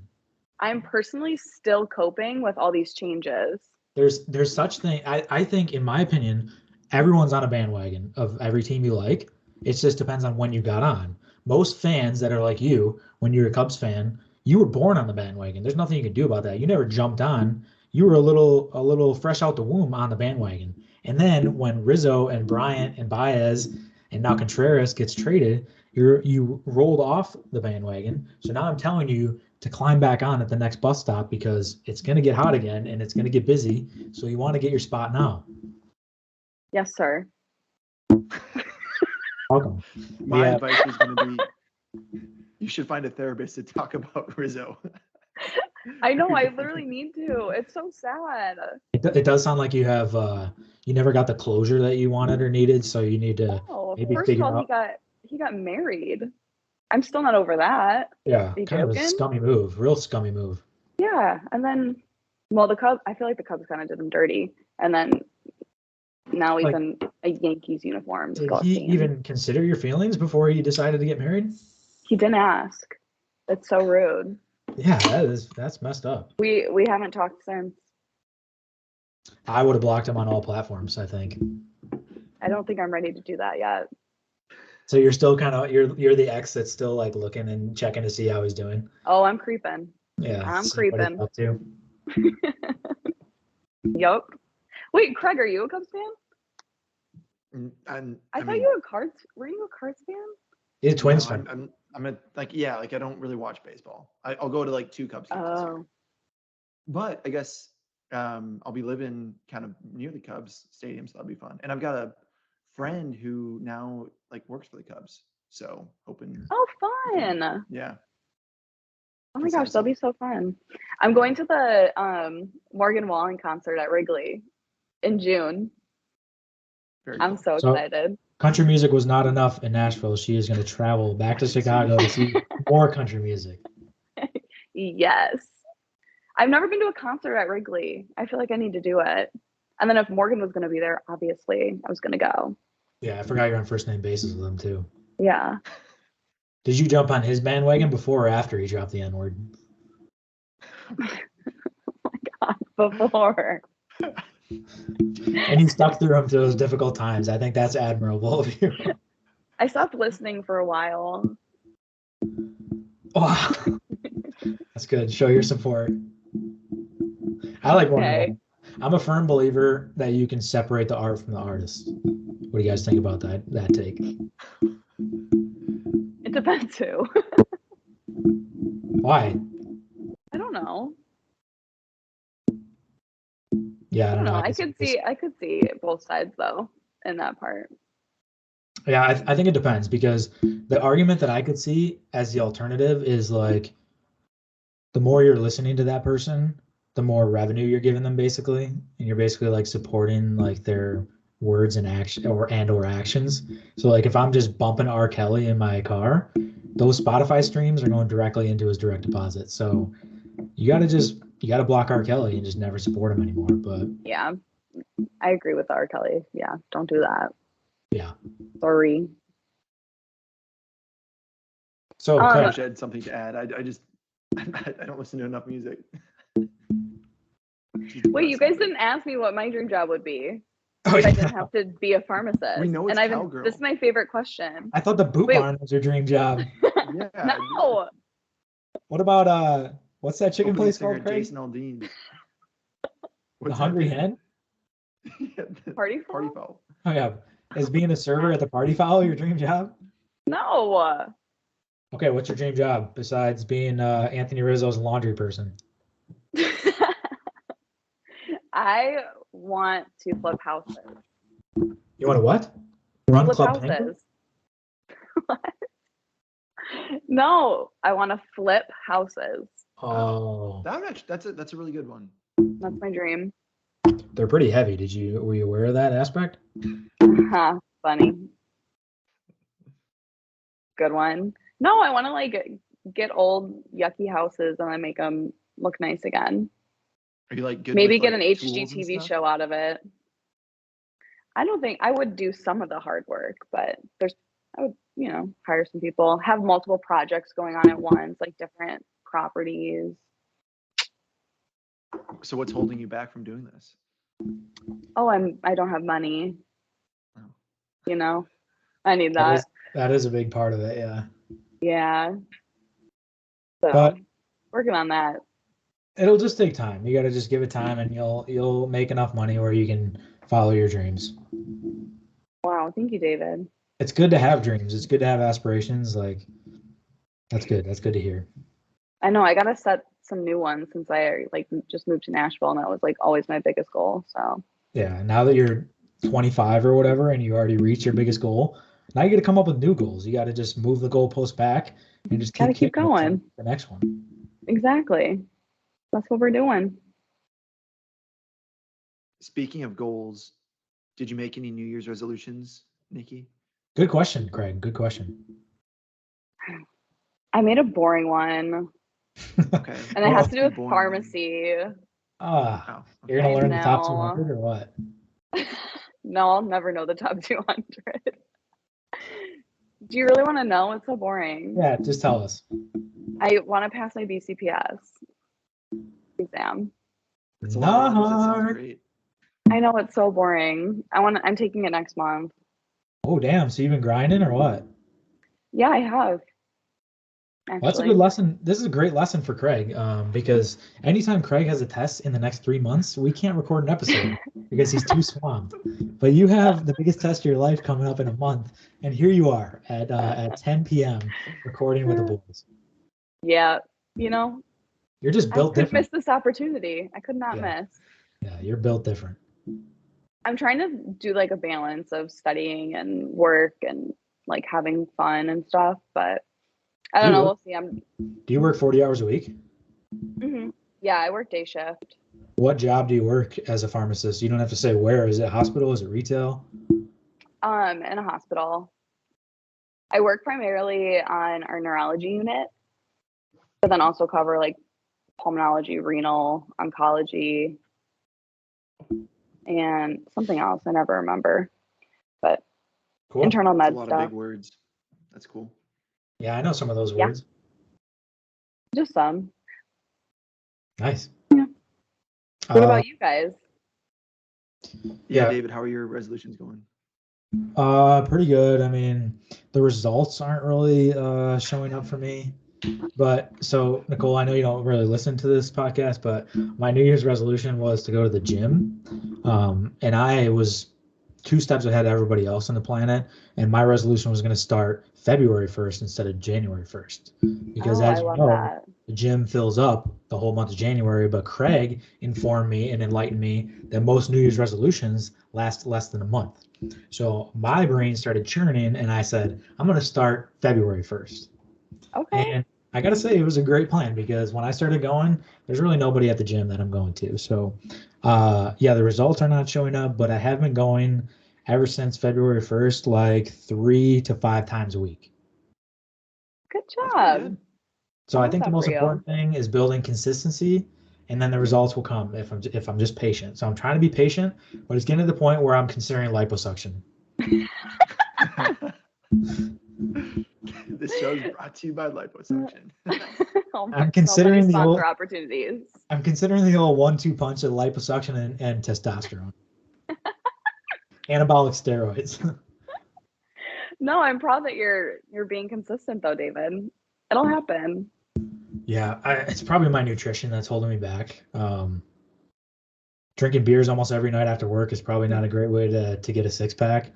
I'm personally still coping with all these changes. There's such thing. I think, in my opinion, everyone's on a bandwagon of every team you like. It just depends on when you got on. Most fans that are like you, when you're a Cubs fan, you were born on the bandwagon. There's nothing you can do about that. You never jumped on. You were a little fresh out the womb on the bandwagon. And then when Rizzo and Bryant and Baez and now Contreras gets traded, you rolled off the bandwagon. So now I'm telling you to climb back on at the next bus stop, because it's going to get hot again and it's going to get busy. So you want to get your spot now. Yes, sir. Welcome. My Yeah. advice was going to be, you should find a therapist to talk about Rizzo. I know, I literally need to. It's so sad. It does sound like you have you never got the closure that you wanted or needed, so you need to Oh, maybe first of figure all, out. he got married. I'm still not over that. Yeah, Are you kind of a joking? scummy move, real scummy move. Yeah, and then, well, the Cubs. I feel like the Cubs kind of did him dirty, and then now he's Like, in a Yankees uniform. did he Disgusting. even consider your feelings before he decided to get married? He didn't ask. It's so rude. Yeah, that's messed up. We haven't talked since. I would have blocked him on all platforms, I think. I don't think I'm ready to do that yet. So you're still kind of you're the ex that's still like looking and checking to see how he's doing. Oh, I'm creeping. Yeah, I'm see what he's creeping. up to. Yup. Wait, Craig, are you a Cubs fan? I thought mean, you were a Cards. Were you a Cards fan? He's a Twins no, fan. I'm a, like, yeah, like I don't really watch baseball. I'll go to like 2 Cubs games this year. Oh, But I guess I'll be living kind of near the Cubs stadium, so that'll be fun. And I've got a friend who now like works for the Cubs, so hoping. oh, fun. Yeah. Oh my gosh, that'll be so fun. I'm going to the Morgan Wallen concert at Wrigley in June. Very I'm cool. so excited. Country music was not enough in Nashville. She is going to travel back to Chicago to see more country music. Yes. I've never been to a concert at Wrigley. I feel like I need to do it. And then if Morgan was going to be there, obviously, I was going to go. Yeah, I forgot you're on first name basis with him too. Yeah. Did you jump on his bandwagon before or after he dropped the N-word? Before. And he stuck through him through those difficult times. I think that's admirable of you. I stopped listening for a while. Wow. That's good. Show your support. I like Morgan Okay. Wallen. I'm a firm believer that you can separate the art from the artist. What do you guys think about that take? It depends who. Why? I don't know. Yeah, I don't know. I guess could see both sides though in that part. Yeah, I think it depends because the argument that I could see as the alternative is like the more you're listening to that person, the more revenue you're giving them basically, and you're basically like supporting like their words and action or actions. So like if I'm just bumping R. Kelly in my car, those Spotify streams are going directly into his direct deposit. So you gotta block R. Kelly and just never support him anymore. But yeah, I agree with R. Kelly. Yeah, don't do that. Yeah. Sorry. So I Craig, wish I had something to add. I just I don't listen to enough music. Wait, you guys didn't ask me what my dream job would be. oh, If I yeah. didn't have to be a pharmacist. We know it's and cowgirl. This is my favorite question. I thought the boot Wait. barn was your dream job. Yeah. No. What about what's that chicken Opening place singer called, Craig? Jason Aldean. The What's Hungry that? Hen? Yeah, the Party Party foul? foul. Oh yeah. Is being a server at the Party Foul your dream job? No. Okay, what's your dream job besides being Anthony Rizzo's laundry person? I want to flip houses. You want to what? Run Flip Club Penguin? houses. What? No, I want to flip houses. Oh, That's a really good one. That's my dream. they're pretty heavy. Were you aware of that aspect? Huh, funny. Good one. No, I want to like get old yucky houses and then make them look nice again. Are you like good? Maybe with, get like, an tools and HGTV stuff? show out of it. I don't think I would do some of the hard work, but I would, hire some people, have multiple projects going on at once, like different properties. So what's holding you back from doing this? Oh, I don't have money. Oh. I need that. That is a big part of it, yeah. Yeah. So But working on that. it'll just take time. You got to just give it time, and you'll make enough money where you can follow your dreams. Wow, thank you, David. It's good to have dreams. It's good to have aspirations. Like that's good. That's good to hear. I know I gotta set some new ones since I like just moved to Nashville, and that was like always my biggest goal. So Yeah. Now that you're 25 or whatever, and you already reached your biggest goal, now you got to come up with new goals. You got to just move the goalpost back and just gotta keep kicking it to going. the next one. Exactly. That's what we're doing. Speaking of goals, did you make any New Year's resolutions, Nikki? Good question, Craig. Good question. I made a boring one, Okay. and it has to do with Boring. pharmacy. Oh, You're gonna I learn the top know. 200 or what? No, I'll never know the top 200. Do you really want to know? It's so boring. Yeah, just tell us. I want to pass my BCPS exam. It's a lot of letters. That sounds Not. great. I know it's so boring. I'm taking it next month. Oh, damn. So you've been grinding or what? Yeah, I have. Well, that's a Actually. good lesson. This is a great lesson for Craig, because anytime Craig has a test in the next 3 months, we can't record an episode because he's too swamped. But you have the biggest test of your life coming up in a month, and here you are at 10 p.m. recording with the boys. Yeah, you know, You're just I built couldn't different. miss this opportunity. I could not Yeah. miss. Yeah, you're built different. I'm trying to do like a balance of studying and work and like having fun and stuff, but I don't know. We'll see. Do you work 40 hours a week? Yeah, I work day shift. What job do you work as a pharmacist? You don't have to say where. Is it hospital? Is it retail? In a hospital. I work primarily on our neurology unit, but then also cover like pulmonology, renal, oncology, and something else I never remember. But Cool. internal That's med a lot stuff. of big words. That's cool. Yeah, I know some of those Yeah. words. Just some. Nice. Yeah. What about you guys? Yeah, David, how are your resolutions going? Pretty good. I mean, the results aren't really showing up for me. But so, Nicole, I know you don't really listen to this podcast, but my New Year's resolution was to go to the gym. And I was 2 steps ahead of everybody else on the planet. And my resolution was going to start February 1st instead of January 1st. Because as I you love know, that. the gym fills up the whole month of January. But Craig informed me and enlightened me that most New Year's resolutions last less than a month. So my brain started churning, and I said, I'm going to start February 1st. Okay. And I got to say, it was a great plan because when I started going, there's really nobody at the gym that I'm going to. So, yeah, the results are not showing up, but I have been going ever since February 1st, like 3 to 5 times a week. Good That's pretty job. good. So I I love think the that most for you. important thing is building consistency, and then the results will come if I'm just patient. So I'm trying to be patient, but it's getting to the point where I'm considering liposuction. This show is brought to you by liposuction. Oh my, I'm considering so many the sponsor old opportunities. I'm considering the old 1-2 punch of liposuction and testosterone. Anabolic steroids. No, I'm proud that you're being consistent though, David. It'll happen. Yeah, it's probably my nutrition that's holding me back. Drinking beers almost every night after work is probably not a great way to get a 6-pack.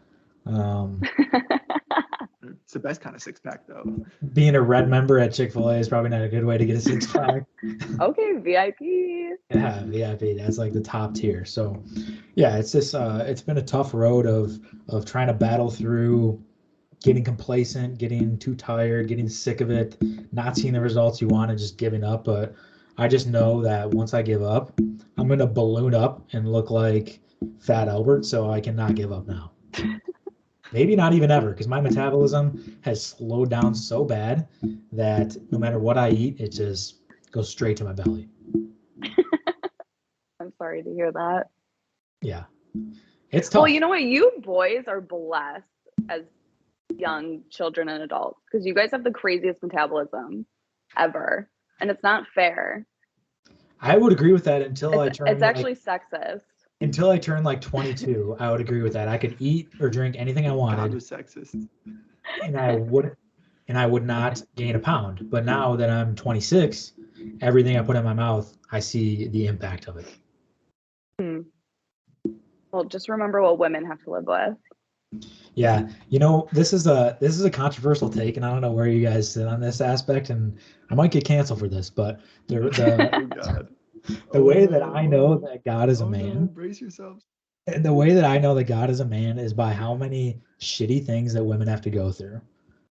It's the best kind of 6-pack, though. Being a red member at Chick-fil-A is probably not a good way to get a 6-pack. Okay, VIP. Yeah, VIP, that's like the top tier. So, yeah, it's just it's been a tough road of trying to battle through getting complacent, getting too tired, getting sick of it, not seeing the results you want, and just giving up. But I just know that once I give up, I'm gonna balloon up and look like Fat Albert, so I cannot give up now. Maybe not even ever, because my metabolism has slowed down so bad that no matter what I eat, it just goes straight to my belly. I'm sorry to hear that. Yeah, it's tough. Well, you know what? You boys are blessed as young children and adults because you guys have the craziest metabolism ever, and it's not fair. I would agree with that until I It's turn actually sexist. until I turned like 22. I would agree with that. I could eat or drink anything I God wanted, was sexist. and I would not gain a pound. But now that I'm 26, everything I put in my mouth, I see the impact of it. Well, just remember what women have to live with. Yeah, you know, this is a controversial take, and I don't know where you guys sit on this aspect, and I might get canceled for this, but Oh God. the way that I know that God is a man, no, brace yourselves. and the way that I know that God is a man is by how many shitty things that women have to go through.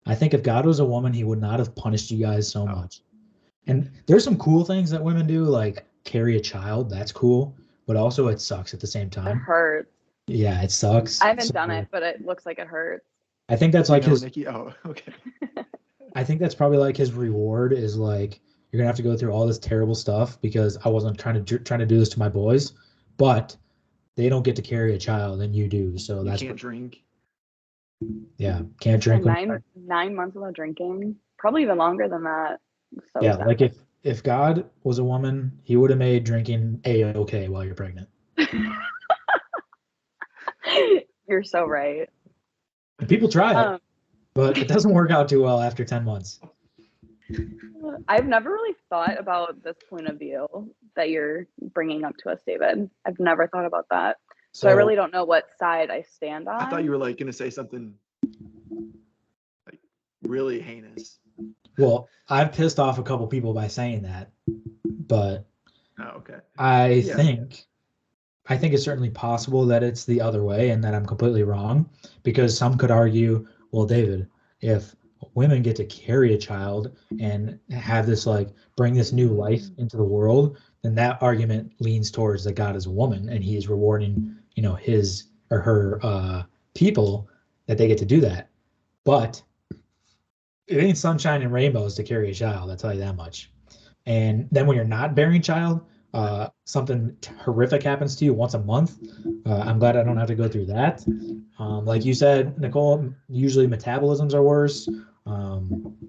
I think if God was a woman, he would not have punished you guys so much. And there's some cool things that women do, like carry a child, that's cool, but also it sucks at the same It time. hurts. Yeah, it sucks. I haven't So done it, but it looks like it hurts. I think that's You like know, his. Nikki? Oh, okay. I think that's probably like his reward is like you're gonna have to go through all this terrible stuff because I wasn't trying to do this to my boys, but they don't get to carry a child and you do. So You that's can't drink. yeah, can't Yeah, drink. nine months without drinking. Probably even longer than that. So Yeah, sad. like if God was a woman, he would have made drinking a-okay while you're pregnant. You're so right. And people try it, Um, but it doesn't work out too well after 10 months. I've never really thought about this point of view that you're bringing up to us, David. I've never thought about that. So I really don't know what side I stand on. I thought you were like gonna say something like really heinous. Well, I've pissed off a couple people by saying that, but Oh, okay. I Yeah. think it's certainly possible that it's the other way and that I'm completely wrong because some could argue, well, David, if women get to carry a child and have this like bring this new life into the world, then that argument leans towards that God is a woman and he is rewarding, his or her people that they get to do that. But it ain't sunshine and rainbows to carry a child, I'll tell you that much. And then when you're not bearing a child, something horrific happens to you once a month. I'm glad I don't have to go through that. Like you said, Nicole, usually metabolisms are worse,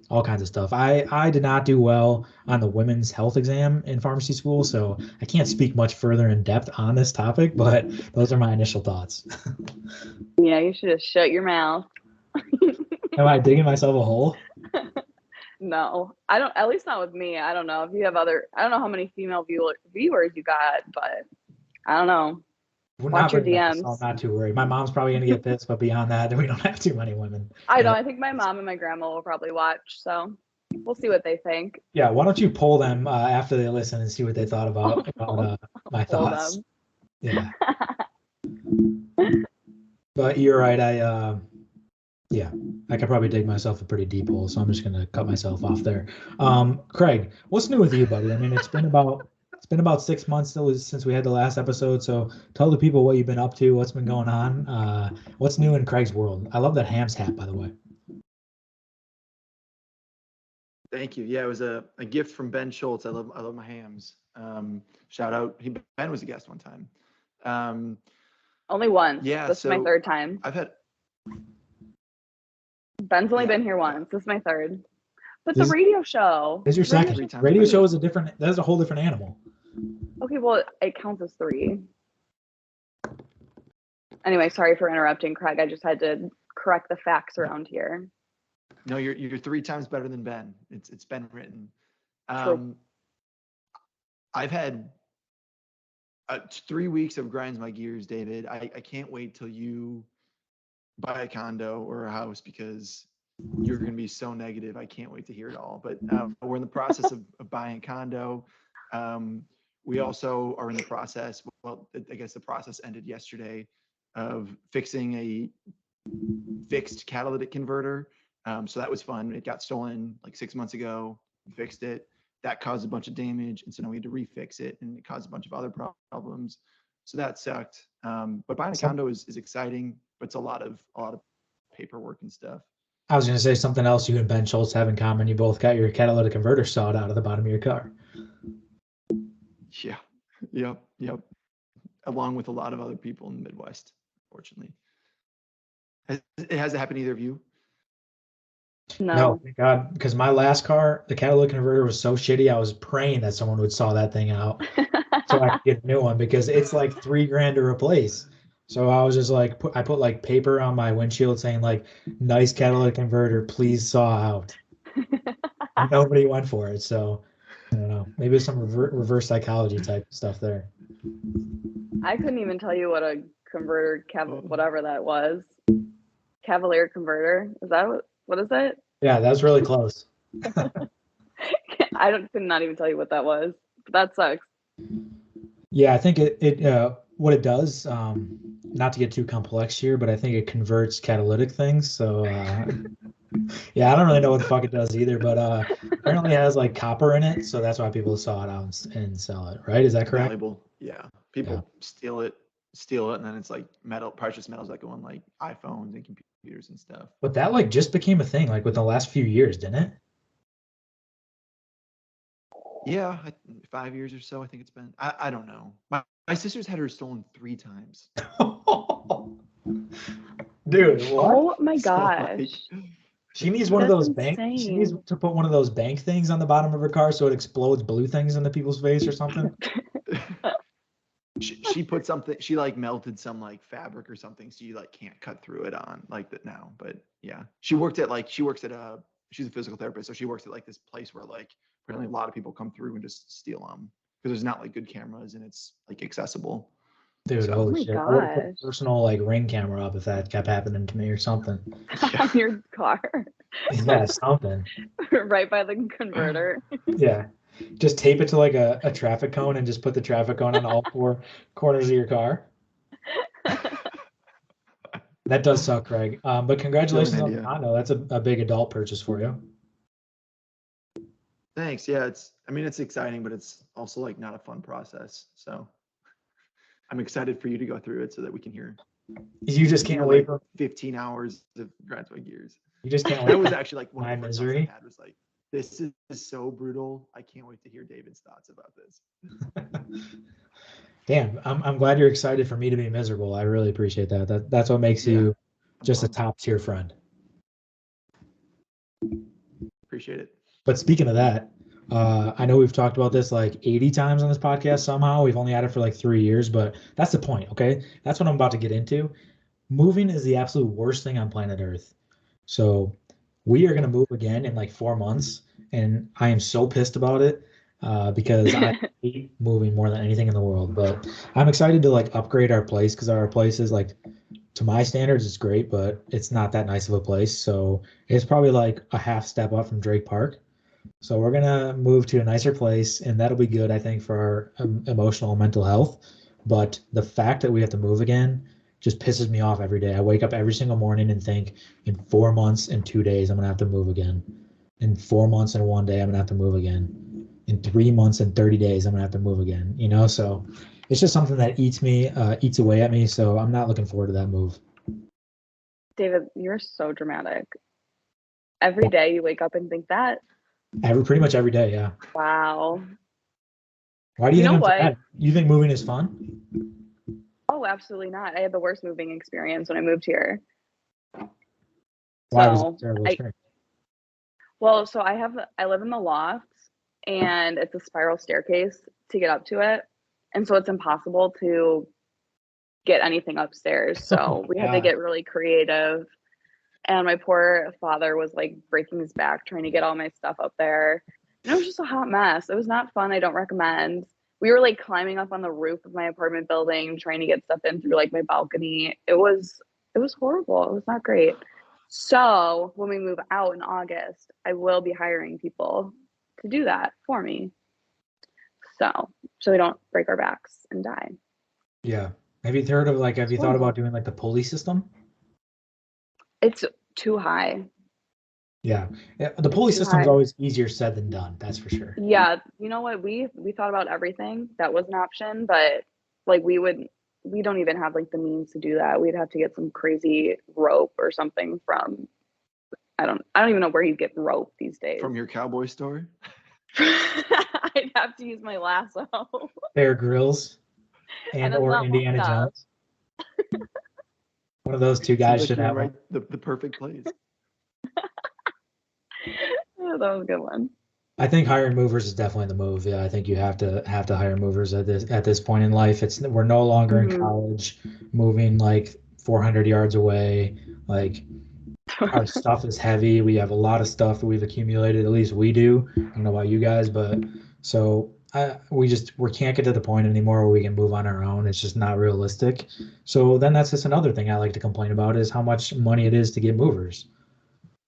all kinds of stuff. I did not do well on the women's health exam in pharmacy school, so I can't speak much further in depth on this topic, but those are my initial thoughts. Yeah, you should just shut your mouth. Am I digging myself a hole? No, I don't. At least not with me. I don't know if you have other. I don't know how many female viewers you got, but I don't know. Watch your DMs. I'm not too worried. My mom's probably gonna get pissed, but beyond that, we don't have too many women. I know. I think my mom and my grandma will probably watch, so we'll see what they think. Yeah, why don't you poll them after they listen and see what they thought about my thoughts? Yeah. But you're right. I could probably dig myself a pretty deep hole, so I'm just gonna cut myself off there. Craig, what's new with you, buddy? I mean, it's been about 6 months since we had the last episode. So tell the people what you've been up to, what's been going on, what's new in Craig's world. I love that Hams hat, by the way. Thank you. Yeah, it was a gift from Ben Schultz. I love my hams. Shout out. Ben was a guest one time. Only once. Yeah, This is my third time. I've had. Ben's only been here once. This is my third. But the radio show. Is your second. Radio show is that's a whole different animal. Okay, well, it counts as 3. Anyway, sorry for interrupting, Craig. I just had to correct the facts around here. No, you're 3 times better than Ben. It's been written. True. I've had 3 weeks of grinds my gears, David. I can't wait till you buy a condo or a house because you're going to be so negative. I can't wait to hear it all. But we're in the process of buying a condo. We also are in the process. Well, I guess the process ended yesterday of fixing a fixed catalytic converter. So that was fun. It got stolen like 6 months ago. We fixed it. That caused a bunch of damage, and so now we had to refix it, and it caused a bunch of other problems. So that sucked. But buying a condo is exciting, but it's a lot of paperwork and stuff. I was going to say something else you and Ben Schultz have in common. You both got your catalytic converter sawed out of the bottom of your car. Yeah. Yep. Along with a lot of other people in the Midwest, fortunately. Has it happened to either of you? No, thank God, because my last car, the catalytic converter was so shitty. I was praying that someone would saw that thing out so I could get a new one because it's like $3,000 to replace. So I was just like, I put like paper on my windshield saying like, nice catalytic converter, please saw out. Nobody went for it. So I don't know. Maybe there's some reverse psychology type stuff there. I couldn't even tell you what a converter, whatever that was. Cavalier converter. Is that what is it? Yeah, that was really close. I could not even tell you what that was. But that sucks. Yeah, I think it what it does, not to get too complex here, but I think it converts catalytic things. So Yeah, I don't really know what the fuck it does either, but apparently it has like copper in it, so that's why people saw it out and sell it, right? Is that It's correct? valuable. Yeah. Yeah. People steal it, and then it's like precious metals that go on like iPhones and computers and stuff. But that like just became a thing like with the last few years, didn't it? Yeah, 5 years or so. I think it's been. I don't know. My sister's had her stolen 3 times. Dude, what? Oh my So, like, gosh. She needs one of That's those bank. She needs insane. to put one of those bank things on the bottom of her car so it explodes blue things into people's face or something. she put something. She like melted some like fabric or something, so you like can't cut through it on like that now. But yeah, she works at a. She's a physical therapist, so she works at like this place where like apparently a lot of people come through and just steal them because there's not like good cameras and it's like accessible. Dude, So Oh holy my shit. I would have put a gosh. personal like ring camera up if that kept happening to me or something. On your car. Yeah, something. Right by the converter. Yeah. Just tape it to like a traffic cone and just put the traffic cone on all four corners of your car. That does suck, Craig. But congratulations on the idea. condo. That's a big adult purchase for you. Thanks. Yeah, it's exciting, but it's also like not a fun process. So I'm excited for you to go through it so that we can hear You just can't wait like for 15 hours of graduate gears. you just can't That wait was for actually like one my of the first thoughts I misery. had was like, this is so brutal. I can't wait to hear David's thoughts about this. Damn, I'm glad you're excited for me to be miserable. I really appreciate that. That's what makes Yeah, you I'm just a pumped. top tier friend. Appreciate it. But speaking of that, I know we've talked about this like 80 times on this podcast somehow. We've only had it for like 3 years, but that's the point, okay? That's what I'm about to get into. Moving is the absolute worst thing on planet Earth. So we are going to move again in like 4 months, and I am so pissed about it because I hate moving more than anything in the world. But I'm excited to like upgrade our place because our place is like, to my standards, it's great, but it's not that nice of a place. So it's probably like a half step up from Drake Park. So we're gonna move to a nicer place, and that'll be good, I think, for our emotional and mental health. But the fact that we have to move again just pisses me off every day. I wake up every single morning and think, in 4 months and 2 days, I'm gonna have to move again. In 4 months and one day, I'm gonna have to move again. In 3 months and 30 days, I'm gonna have to move again. So it's just something that eats away at me. So I'm not looking forward to that move. David, you're so dramatic. Every day you wake up and think that. Pretty much every day, yeah. Wow. Why do you You think know I'm what? dramatic? You think moving is fun? Oh, absolutely not. I had the worst moving experience when I moved here. Why was it a So terrible I experience? so I live in the loft and it's a spiral staircase to get up to it. And so it's impossible to get anything upstairs. So we had to God. get really creative. And my poor father was like breaking his back trying to get all my stuff up there. And it was just a hot mess. It was not fun. I don't recommend. We were like climbing up on the roof of my apartment building, trying to get stuff in through like my balcony. It was horrible. It was not great. So when we move out in August, I will be hiring people to do that for me. So we don't break our backs and die. Yeah. Have you thought about doing like the pulley system? It's too high. Yeah. The pulley Too system is high. always easier said than done. That's for sure. Yeah, you know what? We thought about everything. That was an option, but like we don't even have like the means to do that. We'd have to get some crazy rope or something from I don't even know where you get rope these days. From your cowboy store? I'd have to use my lasso. Bear Grylls And and it's or not long Indiana enough. Jones. One of those two Seems guys like should you're in have one. the perfect place. Oh, that was a good one. I think hiring movers is definitely the move. Yeah, I think you have to hire movers at this point in life. We're no longer in Mhm. college, moving like 400 yards away. Like our stuff is heavy. We have a lot of stuff that we've accumulated. At least we do. I don't know about you guys, but so we can't get to the point anymore where we can move on our own. It's just not realistic. So then that's just another thing I like to complain about is how much money it is to get movers.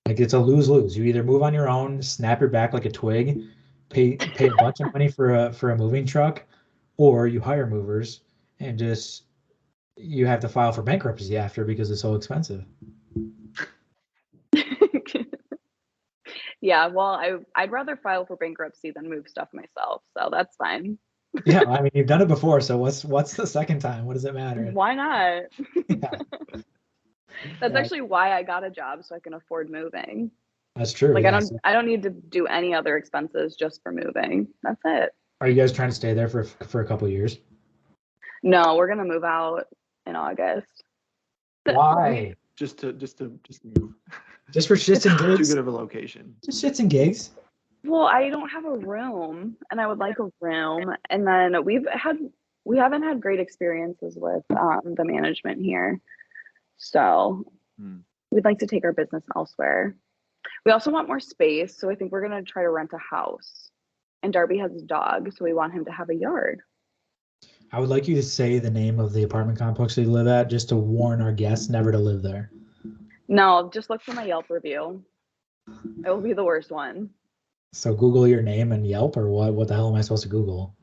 Like it's a lose-lose. You either move on your own, snap your back like a twig, pay a bunch of money for a moving truck, or you hire movers and just you have to file for bankruptcy after because it's so expensive. Yeah, well, I'd rather file for bankruptcy than move stuff myself, so that's fine. Yeah, I mean, you've done it before, so what's the second time? What does it matter? Why not? Yeah, That's yeah, actually why I got a job, so I can afford moving. that's true. Like Yeah. I don't need to do any other expenses just for moving. That's it. Are you guys trying to stay there for a couple of years? No, we're gonna move out in August. Why? Just to move. Just for shits and Too gigs? good of a location. Just shits and gigs? Well, I don't have a room, and I would like a room. And then we haven't had great experiences with the management here, so we'd like to take our business elsewhere. We also want more space, so I think we're gonna try to rent a house. And Darby has a dog, so we want him to have a yard. I would like you to say the name of the apartment complex you live at just to warn our guests never to live there. No, just look for my Yelp review. It will be the worst one. So Google your name and Yelp, or what? What the hell am I supposed to Google?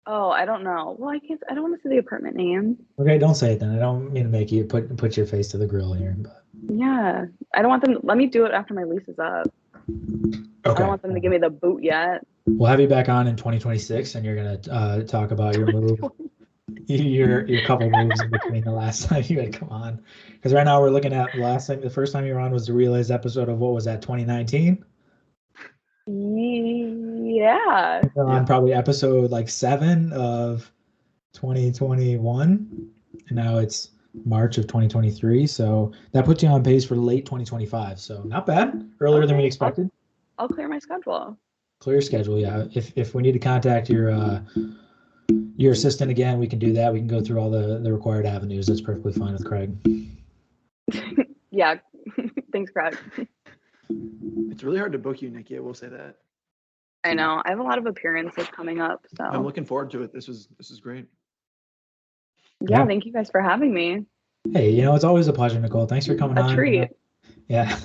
Oh, I don't know. Well, I don't want to say the apartment name. Okay, don't say it then. I don't mean to make you put your face to the grill here. But Yeah, I don't want them. Let me do it after my lease is up. I okay, don't want them to give me the boot yet. we'll have you back on in 2026, and you're gonna talk about your move, your couple moves in between the last time you had come on. Because right now we're looking at the first time you were on was the Relays episode of what was that, 2019? Yeah. We're on probably episode like 7 of 2021, and now it's March of 2023. So that puts you on pace for late 2025. So not bad, earlier than we expected. I'll clear my schedule. Clear schedule, yeah. If we need to contact your assistant again, we can do that. We can go through all the required avenues. That's perfectly fine with Craig. Yeah. Thanks, Craig. It's really hard to book you, Nikki. I will say that. I know. I have a lot of appearances coming up, so I'm looking forward to it. This is great. yeah. Thank you guys for having me. Hey, it's always a pleasure, Nicole. Thanks for coming on. A treat. Yeah.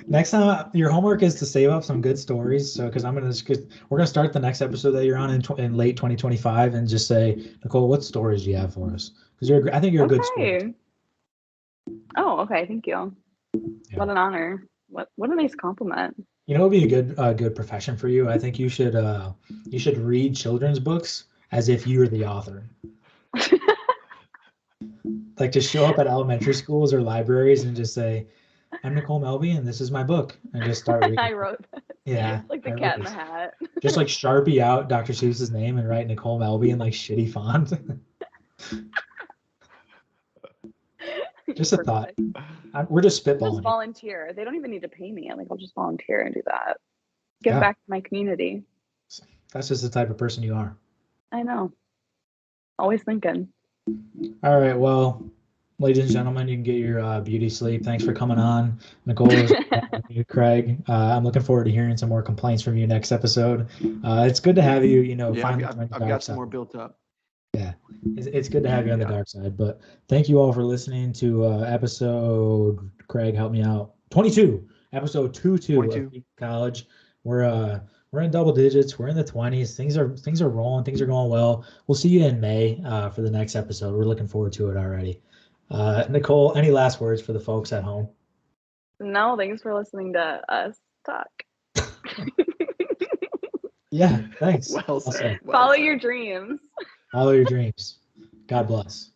Next time, your homework is to save up some good stories. So, because we're gonna start the next episode that you're on in late 2025, and just say, Nicole, what stories do you have for us? Because I think you're a good story. Oh, okay. Thank you. Yeah. What an honor. What a nice compliment. It would be a good profession for you. I think you should read children's books as if you were the author. Like to show up at elementary schools or libraries and just say, I'm Nicole Melby and this is my book, and just start reading. I wrote that. Yeah. Like the Cat in the Hat. Just like Sharpie out Dr. Seuss's name and write Nicole Melby in like shitty font. Just a thought. We're just spitballing. Just volunteer. They don't even need to pay me. I'll just volunteer and do that. Give back to my community. That's just the type of person you are. I know. Always thinking. All right. Well, ladies and gentlemen, you can get your beauty sleep. Thanks for coming on. Nicole, Craig. I'm looking forward to hearing some more complaints from you next episode. It's good to have you, finally. I've got some more built up. Yeah, it's good to have you on the dark side. But thank you all for listening to episode, Craig, help me out, 22, episode 22 of Peak College. We're in double digits. We're in the 20s. Things are rolling. Things are going well. We'll see you in May for the next episode. We're looking forward to it already. Nicole, any last words for the folks at home? No, thanks for listening to us talk. Yeah, thanks. Well said. Follow your dreams. Follow your dreams. God bless.